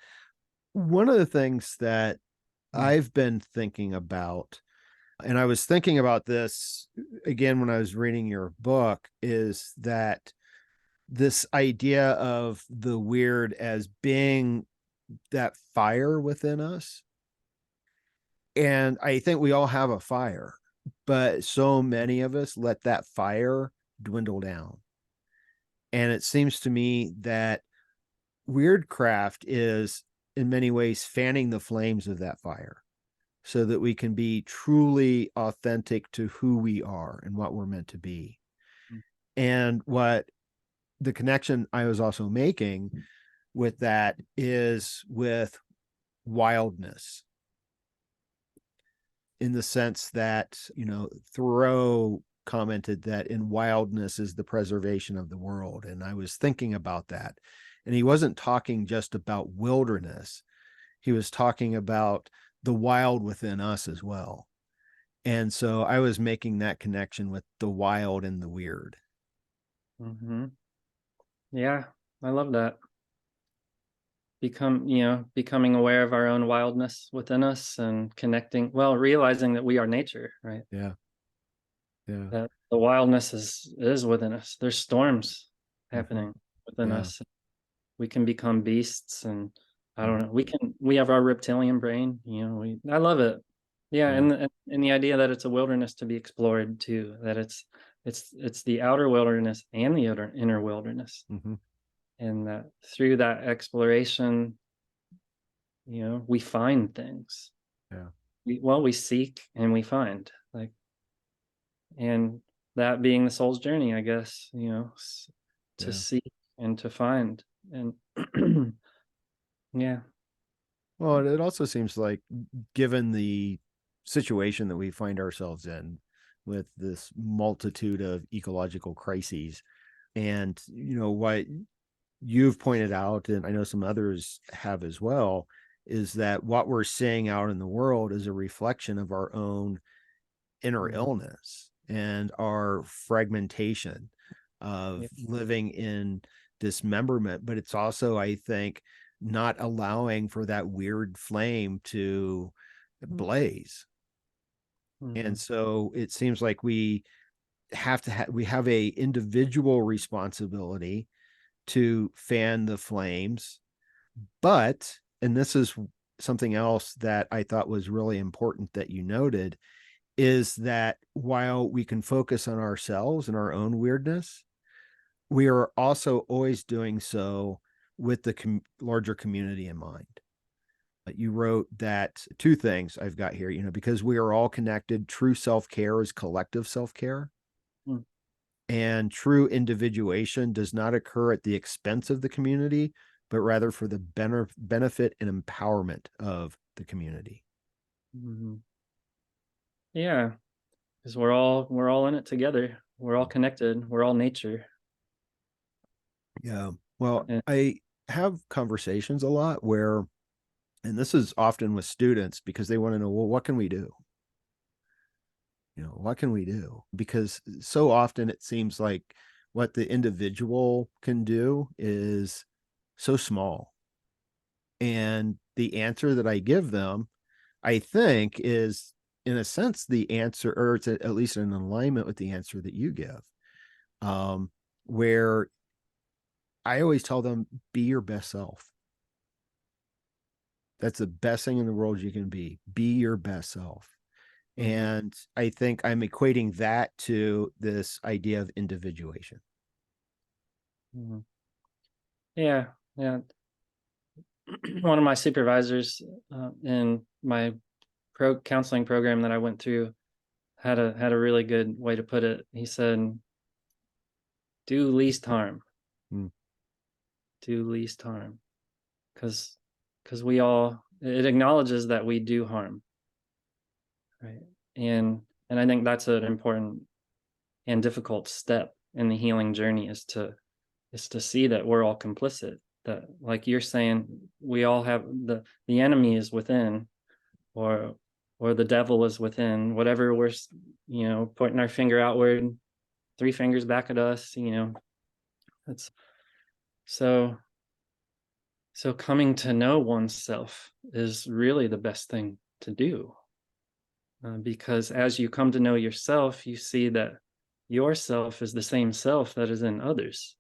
One of the things that I've been thinking about, and I was thinking about this again when I was reading your book, is that this idea of the weird as being that fire within us. And I think we all have a fire, but so many of us let that fire dwindle down. And it seems to me that Wyrdcraft is in many ways fanning the flames of that fire, so that we can be truly authentic to who we are and what we're meant to be. And what the connection I was also making with that is with wildness, in the sense that, Thoreau commented that in wildness is the preservation of the world. And I was thinking about that. And he wasn't talking just about wilderness. He was talking about the wild within us as well. And so I was making that connection with the wild and the weird. Yeah, I love that. Becoming aware of our own wildness within us and realizing that we are nature, right? Yeah. That the wildness is within us. There's storms happening within us. We can become beasts, and I don't know. We have our reptilian brain, I love it. Yeah. And the idea that it's a wilderness to be explored too, that it's the outer wilderness and the inner wilderness. And that through that exploration, we find things. We seek and we find, and that being the soul's journey, I guess, to seek and to find. And yeah. Well, it also seems like, given the situation that we find ourselves in, with this multitude of ecological crises, and what you've pointed out, and I know some others have as well, is that what we're seeing out in the world is a reflection of our own inner illness and our fragmentation of living in dismemberment. But it's also, I think, not allowing for that weird flame to blaze. And so it seems like we have a individual responsibility to fan the flames. But, and this is something else that I thought was really important that you noted is that while we can focus on ourselves and our own weirdness, we are also always doing so with the larger community in mind. You wrote that two things I've got here, because we are all connected. True self-care is collective self-care. Mm. And true individuation does not occur at the expense of the community, but rather for the benefit and empowerment of the community. Mm-hmm. Yeah, because we're all in it together. We're all connected. We're all nature. Yeah. Well, And, I have conversations a lot where, and this is often with students, because they want to know, well, what can we do? What can we do? Because so often it seems like what the individual can do is so small. And the answer that I give them, I think, is in a sense the answer, or it's at least in alignment with the answer that you give, where I always tell them, be your best self. That's the best thing in the world you can be. Be your best self. Mm-hmm. And I think I'm equating that to this idea of individuation. mm-hmm. Yeah. One of my supervisors in my counseling program that I went through had a really good way to put it. He said, "Do least harm." Do least harm, because it acknowledges that we do harm, right? And I think that's an important and difficult step in the healing journey, is to see that we're all complicit. That, like you're saying, we all have the enemy is within, or the devil is within, whatever we're pointing our finger outward, three fingers back at us. That's so coming to know oneself is really the best thing to do, because as you come to know yourself, you see that yourself is the same self that is in others.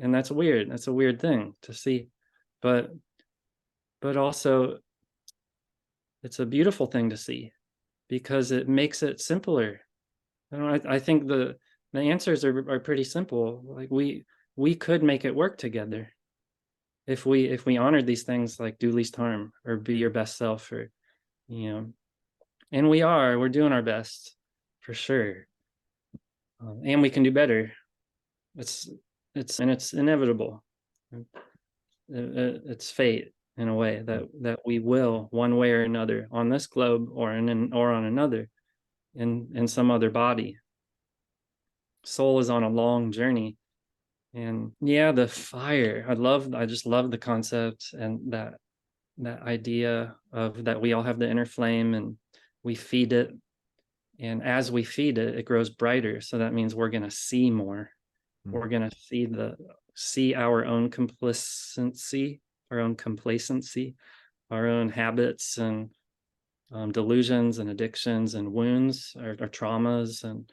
And that's weird. That's a weird thing to see, but also it's a beautiful thing to see, because it makes it simpler. I think the answers are pretty simple. Like we could make it work together if we honored these things, like do least harm or be your best self, or and we're doing our best for sure, and we can do better. It's inevitable. It's fate, in a way, that we will, one way or another, on this globe or on another, in some other body. Soul is on a long journey. And yeah, the fire, I just love the concept, and that idea of that we all have the inner flame, and we feed it, and as we feed it, it grows brighter. So that means we're going to see more. We're going to see our own complacency, our own habits and delusions and addictions and wounds, or traumas, and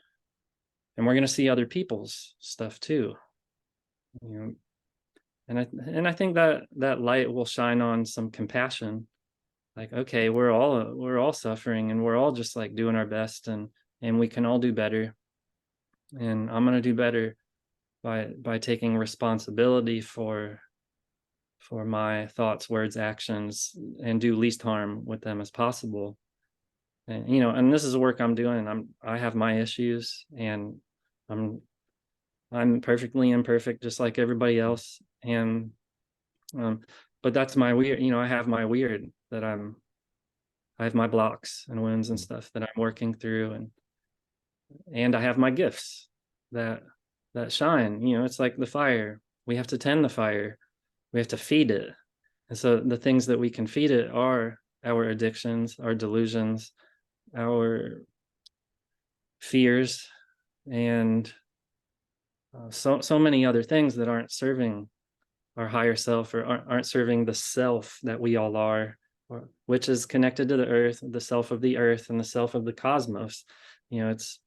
we're going to see other people's stuff too. And I think that light will shine on some compassion. Like, okay, we're all suffering, and we're all just like doing our best, and we can all do better. And I'm going to do better by taking responsibility for my thoughts, words, actions, and do least harm with them as possible. And and this is work I'm doing. I have my issues, and I'm perfectly imperfect, just like everybody else. And but that's my weird. I have my weird, that I have my blocks and wounds and stuff that I'm working through, and I have my gifts that shine. It's like the fire. We have to tend the fire. We have to feed it. And so the things that we can feed it are our addictions, our delusions, our fears, and so many other things that aren't serving our higher self, or aren't serving the self that we all are, which is connected to the earth, the self of the earth, and the self of the cosmos. It's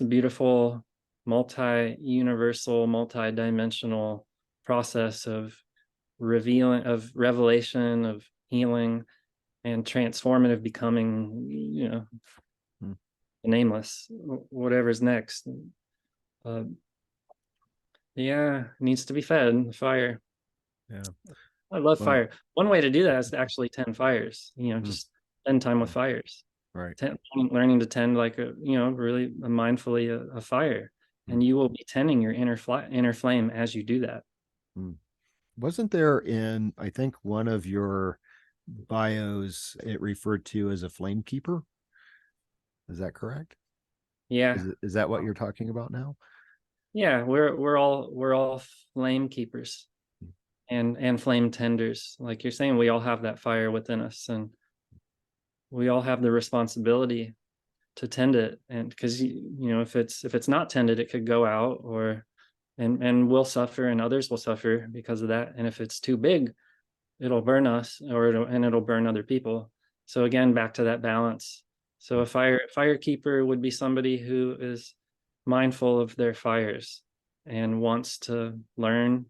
a beautiful, multi-universal, multi-dimensional process of revelation, of healing, and transformative becoming, nameless, whatever's next. Needs to be fed. The fire. Yeah. I love fire. One way to do that is to actually tend fires, just spend time with fires. Right. Learning to tend really mindfully a fire, and you will be tending your inner flame as you do that. Wasn't there in, I think, one of your bios, it referred to as a flame keeper? Is that correct? Yeah. Is that what you're talking about now? Yeah, we're all flame keepers and flame tenders. Like you're saying, we all have that fire within us, and we all have the responsibility to tend it. And because if it's not tended, it could go out, and we'll suffer, and others will suffer because of that. And if it's too big, it'll burn us, it'll burn other people. So again, back to that balance. So a fire keeper would be somebody who is mindful of their fires and wants to learn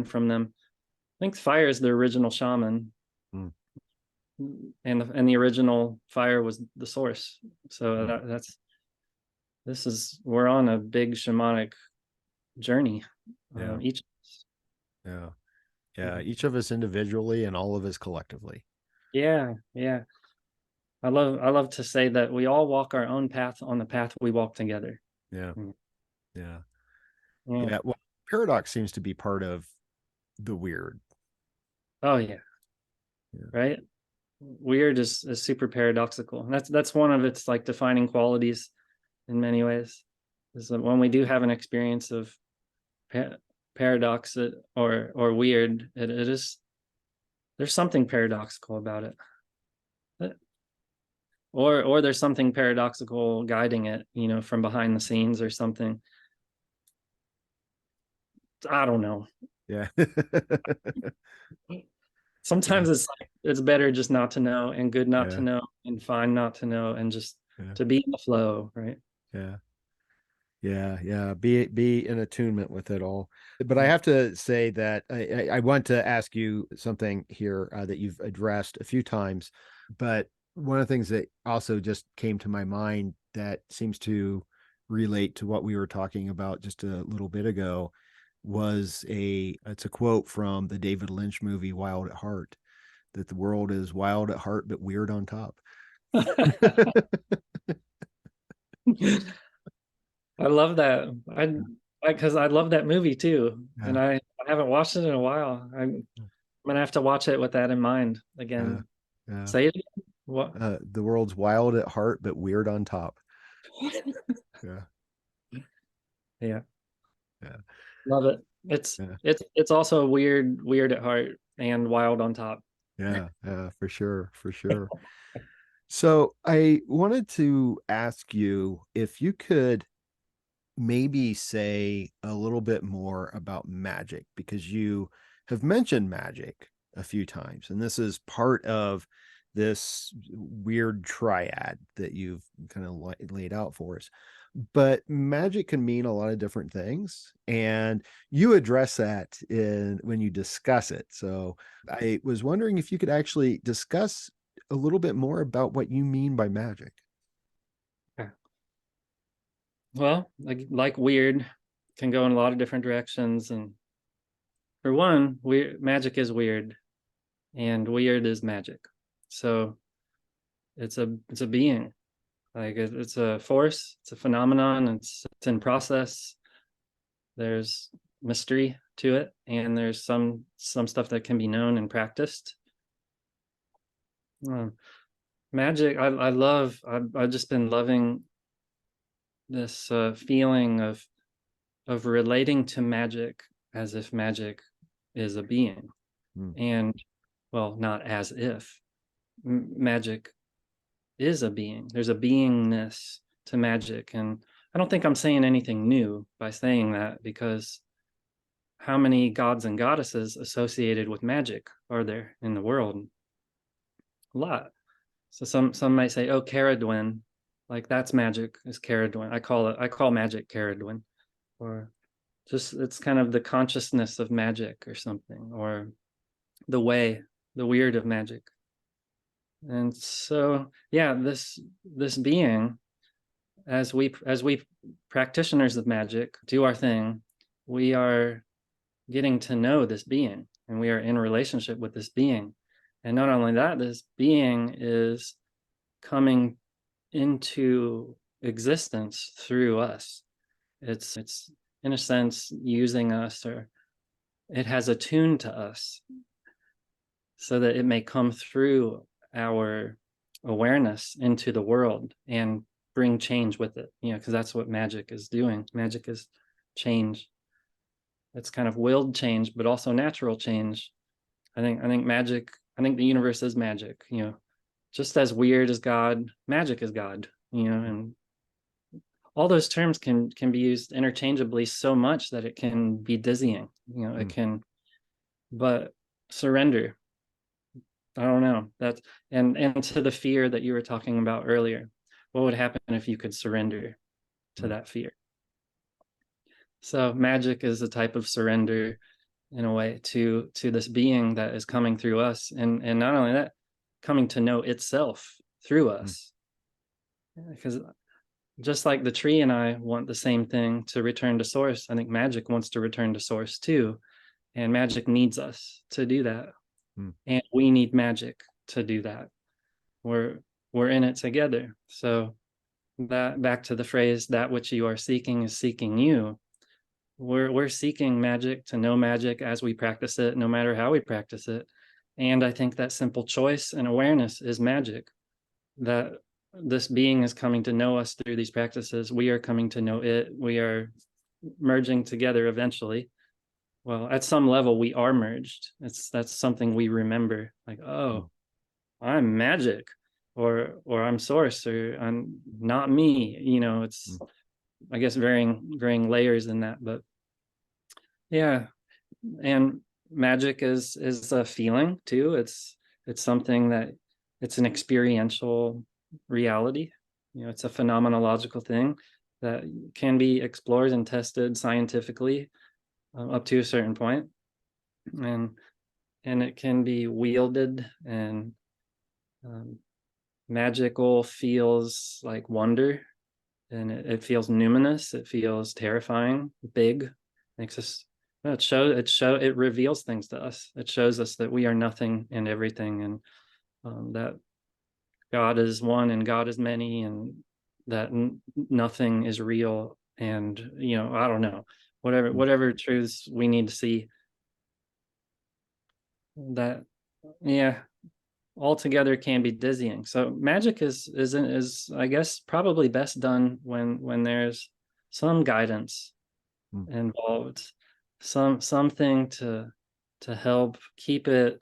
from them. I think fire is the original shaman, and the original fire was the source. So we're on a big shamanic journey. Each each of us individually and all of us collectively. I love to say that we all walk our own path on the path we walk together. Yeah. Well, paradox seems to be part of the weird. Oh yeah. Right. Weird is super paradoxical. That's one of its like defining qualities in many ways, is that when we do have an experience of paradox or weird, it is, there's something paradoxical about it, or there's something paradoxical guiding it, from behind the scenes or something. I don't know. Yeah. Sometimes it's better just not to know, and good not to know, and fine not to know, and just to be in the flow, right? Be in attunement with it all. But I have to say that I want to ask you something here that you've addressed a few times, but one of the things that also just came to my mind that seems to relate to what we were talking about just a little bit ago it's a quote from the David Lynch movie Wild at Heart, that the world is wild at heart but weird on top. I love that. Because I love that movie too, and I haven't watched it in a while. I'm gonna have to watch it with that in mind again. Say it. What? The world's wild at heart but weird on top. Yeah. Love it. It's also weird at heart and wild on top. For sure. So I wanted to ask you if you could maybe say a little bit more about magic, because you have mentioned magic a few times, and this is part of this weird triad that you've kind of laid out for us. But magic can mean a lot of different things, and you address that when you discuss it. So I was wondering if you could actually discuss a little bit more about what you mean by magic. Well, like weird can go in a lot of different directions, and for one, magic is weird, and weird is magic. So it's a being. Like it's a force, it's a phenomenon, it's in process. There's mystery to it, and there's some stuff that can be known and practiced. Magic, I've just been loving this feeling of relating to magic as if magic is a being. And well, not as if. Magic is a being. There's a beingness to magic, and I don't think I'm saying anything new by saying that, because how many gods and goddesses associated with magic are there in the world? A lot. So some might say, oh, Caradwen, like that's magic, is Caradwen. I call magic Caradwen, or just it's kind of the consciousness of magic or something. Or the way, the weird of magic. And so, yeah, this being, as we practitioners of magic do our thing, we are getting to know this being, and we are in relationship with this being. And not only that, this being is coming into existence through us. It's in a sense using us, or it has attuned to us so that it may come through our awareness into the world and bring change with it, because that's what magic is doing. Magic is change. It's kind of willed change, but also natural change. I think the universe is magic, just as weird as God, magic is God, and all those terms can be used interchangeably so much that it can be dizzying, it can, but surrender. I don't know. That's and to the fear that you were talking about earlier. What would happen if you could surrender to that fear? So magic is a type of surrender, in a way, to this being that is coming through us, and not only that, coming to know itself through us. Because just like the tree and I want the same thing, to return to source, I think magic wants to return to source too, and magic needs us to do that. And we need magic to do that. We're in it together. So that, back to the phrase, that which you are seeking is seeking you. We're seeking magic, to know magic as we practice it, no matter how we practice it. And I think that simple choice and awareness is magic, that this being is coming to know us through these practices. We are coming to know it. We are merging together eventually. Well, at some level, we are merged. That's something we remember, like, oh, I'm magic, or I'm source, or I'm not me. It's, I guess, varying layers in that. But yeah, and magic is a feeling too. It's something that, it's an experiential reality. It's a phenomenological thing that can be explored and tested scientifically, up to a certain point, and it can be wielded, and magical feels like wonder, and it feels numinous. It feels terrifying, big. Makes us, well, it reveals things to us. It shows us that we are nothing and everything, and that God is one and God is many, and that nothing is real. And I don't know, whatever truths we need to see, that, yeah, altogether can be dizzying. So magic is I guess probably best done when there's some guidance involved, something to help keep it,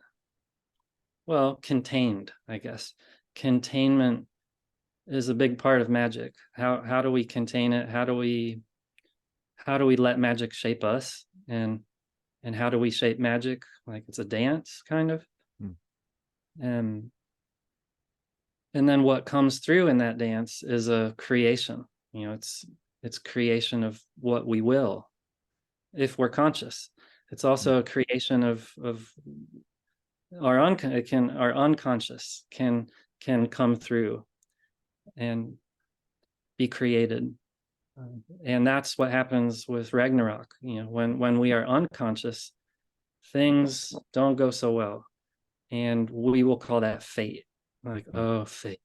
well, contained. I guess containment is a big part of magic. How do we contain it? How do we let magic shape us? And how do we shape magic? Like it's a dance, kind of. And then what comes through in that dance is a creation. It's creation of what we will, if we're conscious. It's also a creation of our unconscious can come through and be created. And that's what happens with Ragnarok. When we are unconscious, things don't go so well, and we will call that fate. Like, oh, fate.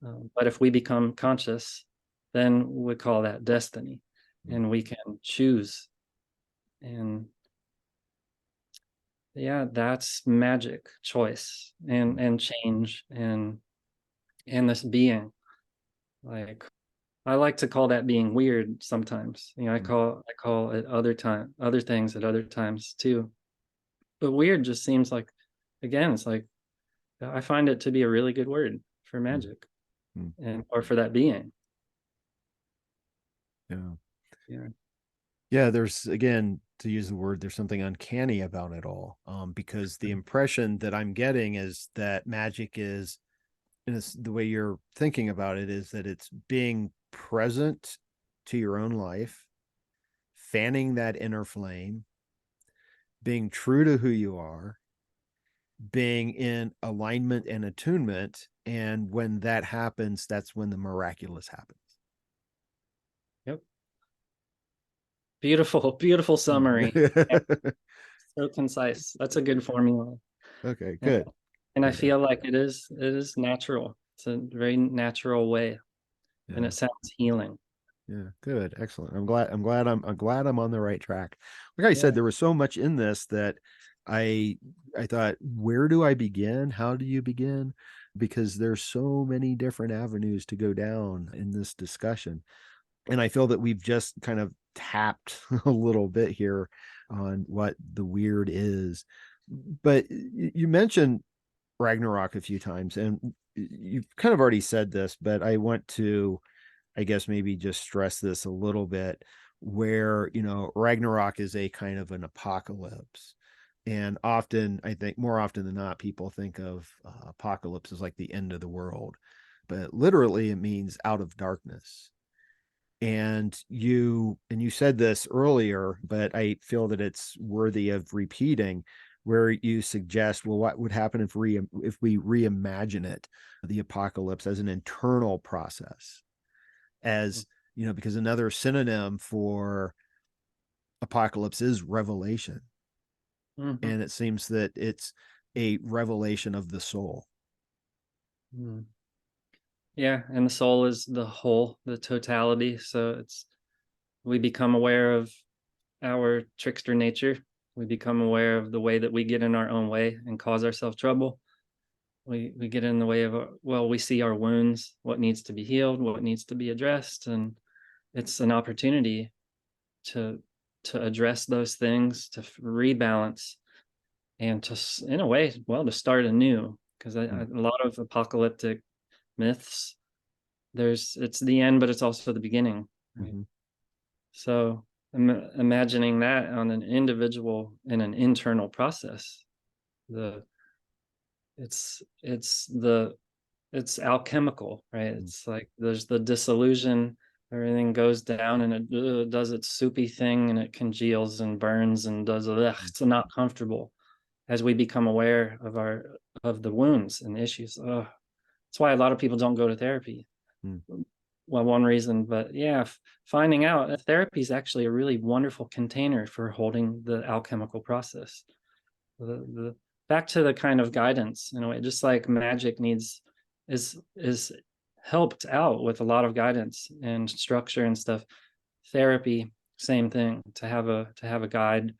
But if we become conscious, then we call that destiny, and we can choose. And yeah, that's magic, choice, and change, and this being. Like, I like to call that being weird sometimes. I call it other things at other times too. But weird just seems like, again, it's like, I find it to be a really good word for magic, and or for that being. Yeah, there's, again, to use the word, there's something uncanny about it all, because the impression that I'm getting is that magic is, and the way you're thinking about it, is that it's being present to your own life, fanning that inner flame, being true to who you are, being in alignment and attunement. And when that happens, that's when the miraculous happens. Yep. Beautiful summary. So concise. That's a good formula. Okay, good. And I feel like it is natural. It's a very natural way. Yeah. And it sounds healing. Yeah, good. Excellent. I'm glad I'm on the right track. Like I said, there was so much in this that I thought, where do I begin? How do you begin? Because there's so many different avenues to go down in this discussion. And I feel that we've just kind of tapped a little bit here on what the wyrd is. But you mentioned Ragnarok a few times, and you've kind of already said this, but I want to, I guess, maybe just stress this a little bit, where, you know, Ragnarok is a kind of an apocalypse. And often, I think more often than not, people think of apocalypse as like the end of the world, but literally it means out of darkness. And you said this earlier, but I feel that it's worthy of repeating, where you suggest, well, what would happen if we reimagine it, the apocalypse, as an internal process, as, you know, because another synonym for apocalypse is revelation. Mm-hmm. And it seems that it's a revelation of the soul. Mm. Yeah, and the soul is the whole, the totality. So we become aware of our trickster nature. We become aware of the way that we get in our own way and cause ourselves trouble. We get in the way of, we see our wounds, what needs to be healed, what needs to be addressed. And it's an opportunity to address those things, to rebalance, and to, in a way, to start anew. Because a lot of apocalyptic myths, it's the end, but it's also the beginning. Right? Mm-hmm. So imagining that on an individual and an internal process, it's alchemical, right? Mm-hmm. It's like there's the dissolution, everything goes down and it does its soupy thing, and it congeals and burns and does it's not comfortable. As we become aware of the wounds and the issues, that's why a lot of people don't go to therapy. Well, one reason, but finding out that therapy is actually a really wonderful container for holding the alchemical process. The back to the kind of guidance, in a way, just like magic is helped out with a lot of guidance and structure and stuff. Therapy, same thing. To have a guide,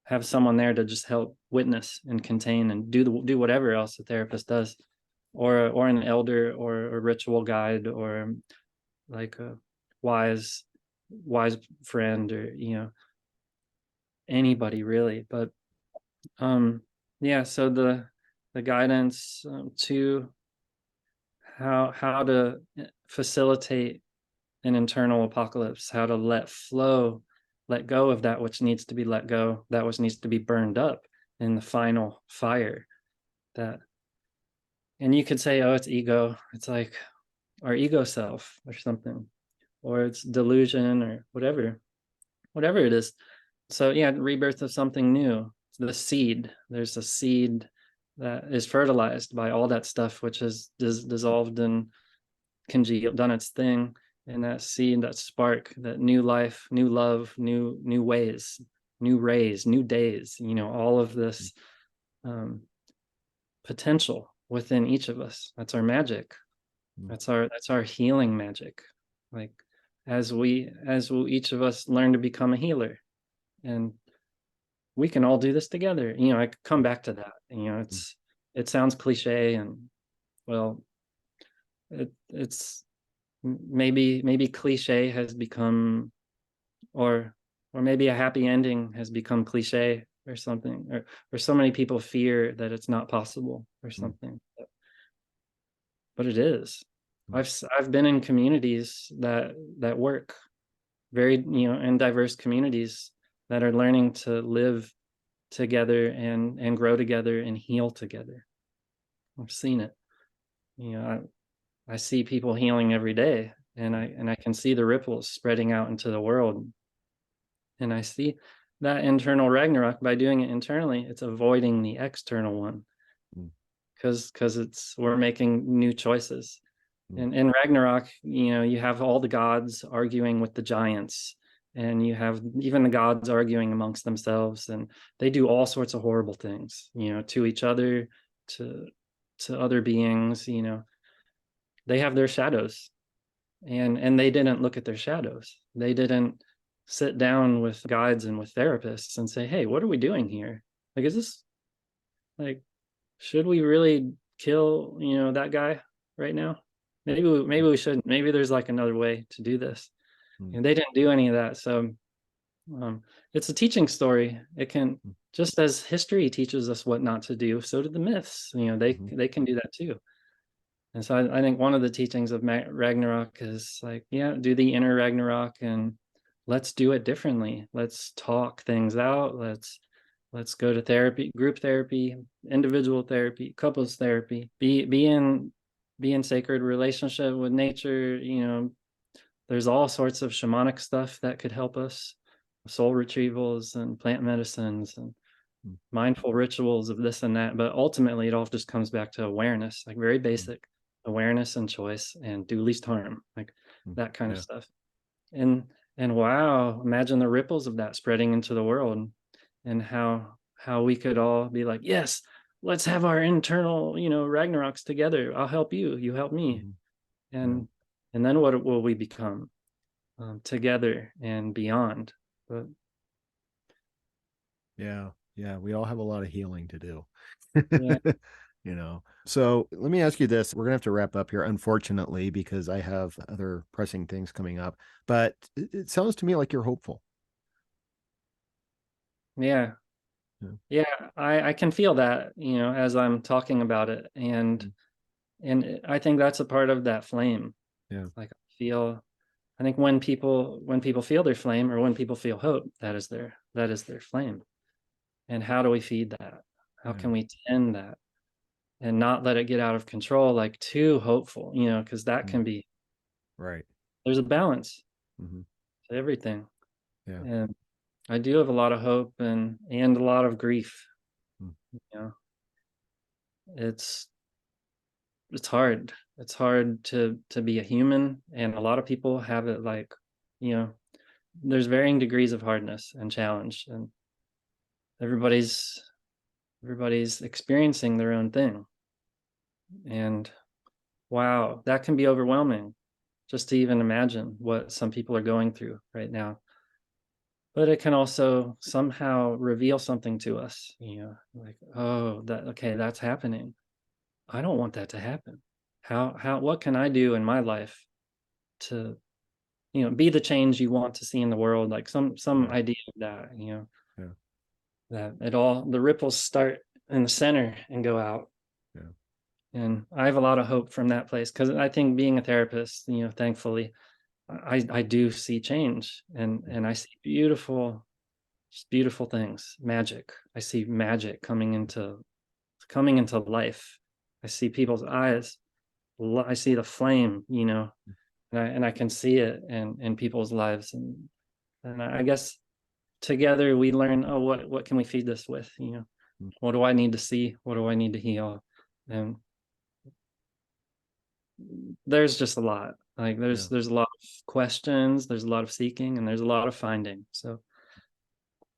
have someone there to just help witness and contain and do whatever else a therapist does, or an elder or a ritual guide, or like a wise friend, or anybody really. But so the guidance to how to facilitate an internal apocalypse, how to let go of that which needs to be let go, that which needs to be burned up in the final fire. And you could say, oh, it's ego. It's like our ego self or something, or it's delusion or whatever it is. So rebirth of something new. The seed, there's a seed that is fertilized by all that stuff, which is dissolved and congealed, done its thing. And that seed, that spark, that new life, new love, new ways, new rays, new days, all of this potential within each of us. That's our magic. That's our healing magic. Like as each of us learn to become a healer, and we can all do this together. I could come back to that. It sounds cliche, and it's maybe cliche has become, or maybe a happy ending has become cliche or something, or so many people fear that it's not possible or something. But it is. I've been in communities that work very, in diverse communities that are learning to live together and grow together and heal together. I've seen it. I see people healing every day, and I can see the ripples spreading out into the world. And I see that internal Ragnarok. By doing it internally, it's avoiding the external one. because we're making new choices. Mm. And in Ragnarok, you have all the gods arguing with the giants, and you have even the gods arguing amongst themselves, and they do all sorts of horrible things, to each other, to other beings. They have their shadows, and they didn't look at their shadows. They didn't sit down with guides and with therapists and say, hey, what are we doing here? Like, is this, like, should we really kill that guy right now? Maybe we shouldn't. Maybe there's like another way to do this. And they didn't do any of that. So it's a teaching story. It can, just as history teaches us what not to do, so do the myths. They can do that too. And so I think one of the teachings of Ragnarok is like, do the inner Ragnarok, and let's do it differently. Let's talk things out. Let's go to therapy, group therapy, individual therapy, couples therapy. Be in sacred relationship with nature. There's all sorts of shamanic stuff that could help us, soul retrievals and plant medicines and mindful rituals of this and that. But ultimately, it all just comes back to awareness, like very basic awareness and choice, and do least harm, like that kind of stuff. And wow, imagine the ripples of that spreading into the world, and how we could all be like, yes, let's have our internal, Ragnaroks together. I'll help you, you help me. And then what will we become together and beyond? But we all have a lot of healing to do. yeah. So let me ask you this. We're gonna have to wrap up here, unfortunately, because I have other pressing things coming up, but it sounds to me like you're hopeful. Yeah, I can feel that, as I'm talking about it. And I think that's a part of that flame. Like, I think when people feel their flame, or when people feel hope, that is their flame. And how do we feed that? How can we tend that and not let it get out of control, like too hopeful, because that can be, right. There's a balance to everything. And I do have a lot of hope and a lot of grief. It's hard. It's hard to be a human, and a lot of people have it like, there's varying degrees of hardness and challenge, and everybody's experiencing their own thing. And wow, that can be overwhelming, just to even imagine what some people are going through right now. But it can also somehow reveal something to us, like, oh, that's happening. I don't want that to happen. What can I do in my life to, be the change you want to see in the world? Like some idea of that, that the ripples start in the center and go out. And I have a lot of hope from that place, because I think being a therapist, thankfully, I do see change, and I see beautiful things, magic. I see magic coming into life. I see people's eyes. I see the flame, and I can see it in people's lives, and I guess together we learn, oh, what can we feed this with? What do I need to see? What do I need to heal? And there's just a lot. Like there's a lot of questions, there's a lot of seeking, and there's a lot of finding. So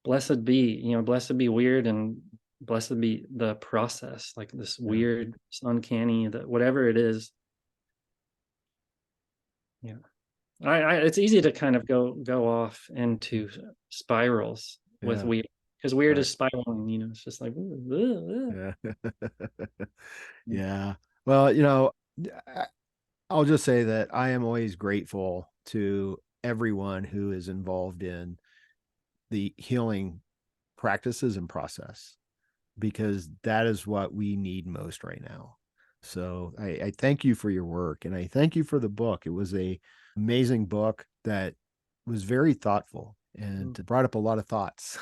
blessed be Wyrd, and blessed be the process, like this weird, this uncanny, that whatever it is. It's easy to kind of go off into spirals with Wyrd, because Wyrd is spiraling. It's just like Well, I'll just say that I am always grateful to everyone who is involved in the healing practices and process, because that is what we need most right now. So I thank you for your work, and I thank you for the book. It was a amazing book that was very thoughtful and brought up a lot of thoughts,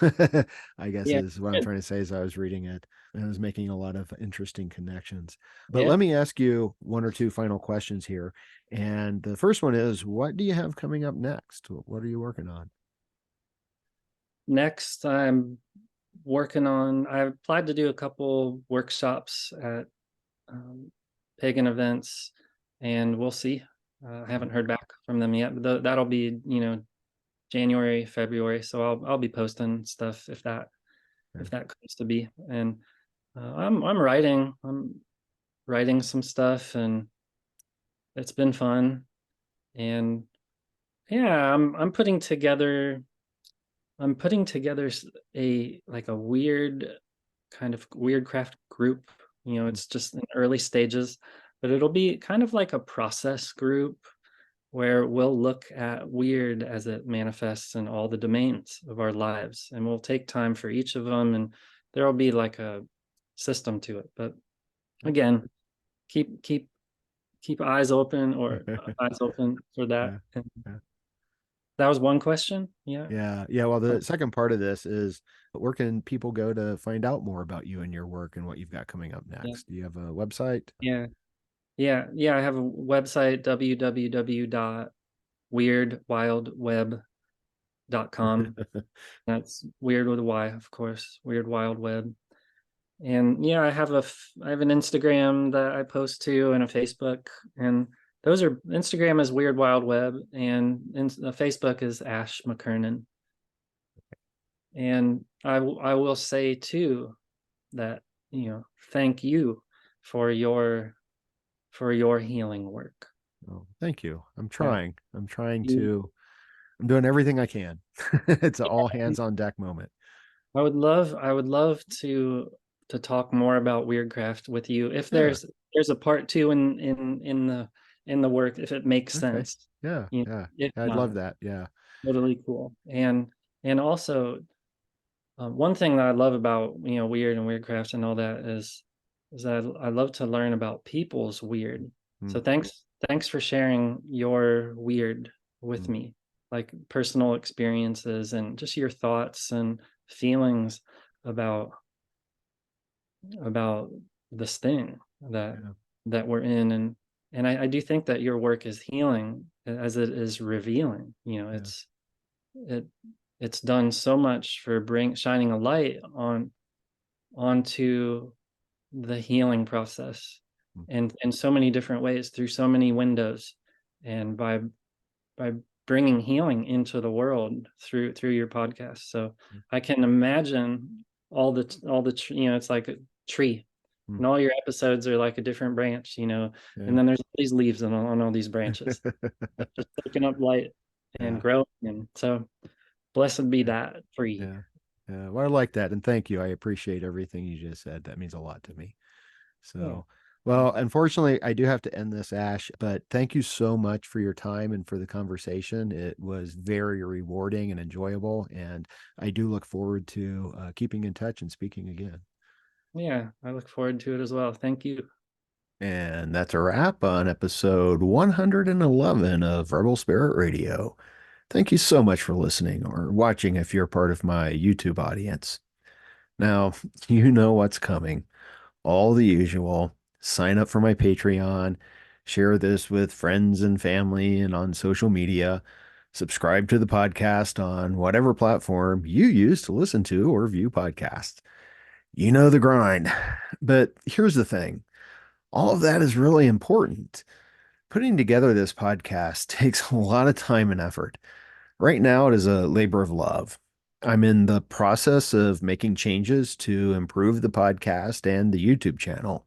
I guess is what I'm trying to say as I was reading it. And I was making a lot of interesting connections. But let me ask you one or two final questions here. And the first one is, what do you have coming up next? What are you working on? Next, I applied to do a couple workshops at pagan events, and we'll see. I haven't heard back from them yet, but that'll be, January, February. So I'll be posting stuff if that comes to be. And I'm writing some stuff, and it's been fun. And yeah, I'm putting together a weird kind of Wyrdcraft group. It's just in early stages, but it'll be kind of like a process group where we'll look at weird as it manifests in all the domains of our lives, and we'll take time for each of them, and there'll be like a system to it. But again, keep eyes open for that. Yeah. And that was one question. Yeah. Well, the second part of this is, where can people go to find out more about you and your work and what you've got coming up next? Do you have a website? Yeah. I have a website, www.wyrdwildweb.com. That's weird with a Y, of course, Weird Wild Web. And I have an Instagram that I post to, and a Facebook, and those are, Instagram is Weird Wild Web, and Facebook is Ash McKernan. And I will say too that, thank you for your healing work. Oh, thank you. I'm trying. I'm doing everything I can. It's an all hands on deck moment. I would love to talk more about Wyrdcraft with you. If there's a part 2 in the work, if it makes sense. Yeah. If I'd not, love that. Yeah. Totally cool. And also, one thing that I love about weird and Wyrdcraft and all that is that I love to learn about people's weird. So thanks for sharing your weird with me, like personal experiences and just your thoughts and feelings about this thing that we're in. And I do think that your work is healing as it is revealing. It's done so much for shining a light onto the healing process, and in so many different ways, through so many windows, and by bringing healing into the world through your podcast. So I can imagine all the it's like a tree, and all your episodes are like a different branch, and then there's these leaves on all these branches, just taking up light and growing. And so blessed be that for you. Well, I like that, and thank you. I appreciate everything you just said. That means a lot to me. So well, unfortunately, I do have to end this, Ash, but thank you so much for your time and for the conversation. It was very rewarding and enjoyable, and I do look forward to keeping in touch and speaking again. Yeah, I look forward to it as well. Thank you. And that's a wrap on episode 111 of Verbal Spirit Radio. Thank you so much for listening or watching if you're part of my YouTube audience. Now, you know what's coming. All the usual. Sign up for my Patreon, share this with friends and family and on social media, subscribe to the podcast on whatever platform you use to listen to or view podcasts. You know the grind. But here's the thing. All of that is really important. Putting together this podcast takes a lot of time and effort. Right now, it is a labor of love. I'm in the process of making changes to improve the podcast and the YouTube channel.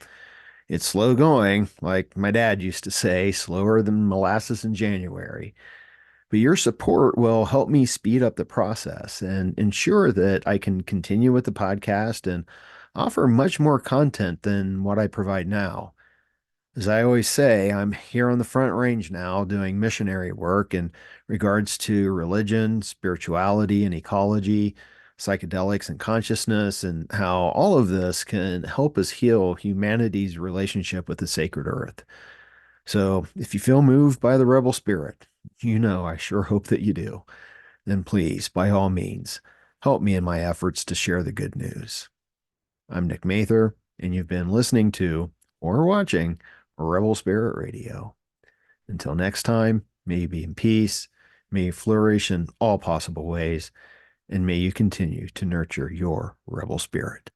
It's slow going, like my dad used to say, slower than molasses in January. But your support will help me speed up the process and ensure that I can continue with the podcast and offer much more content than what I provide now. As I always say, I'm here on the front range now doing missionary work in regards to religion, spirituality, and ecology, psychedelics and consciousness, and how all of this can help us heal humanity's relationship with the sacred earth. So if you feel moved by the rebel spirit, I sure hope that you do, then please, by all means, help me in my efforts to share the good news. I'm Nick Mather, and you've been listening to or watching Rebel Spirit Radio. Until next time, may you be in peace, may you flourish in all possible ways, and may you continue to nurture your rebel spirit.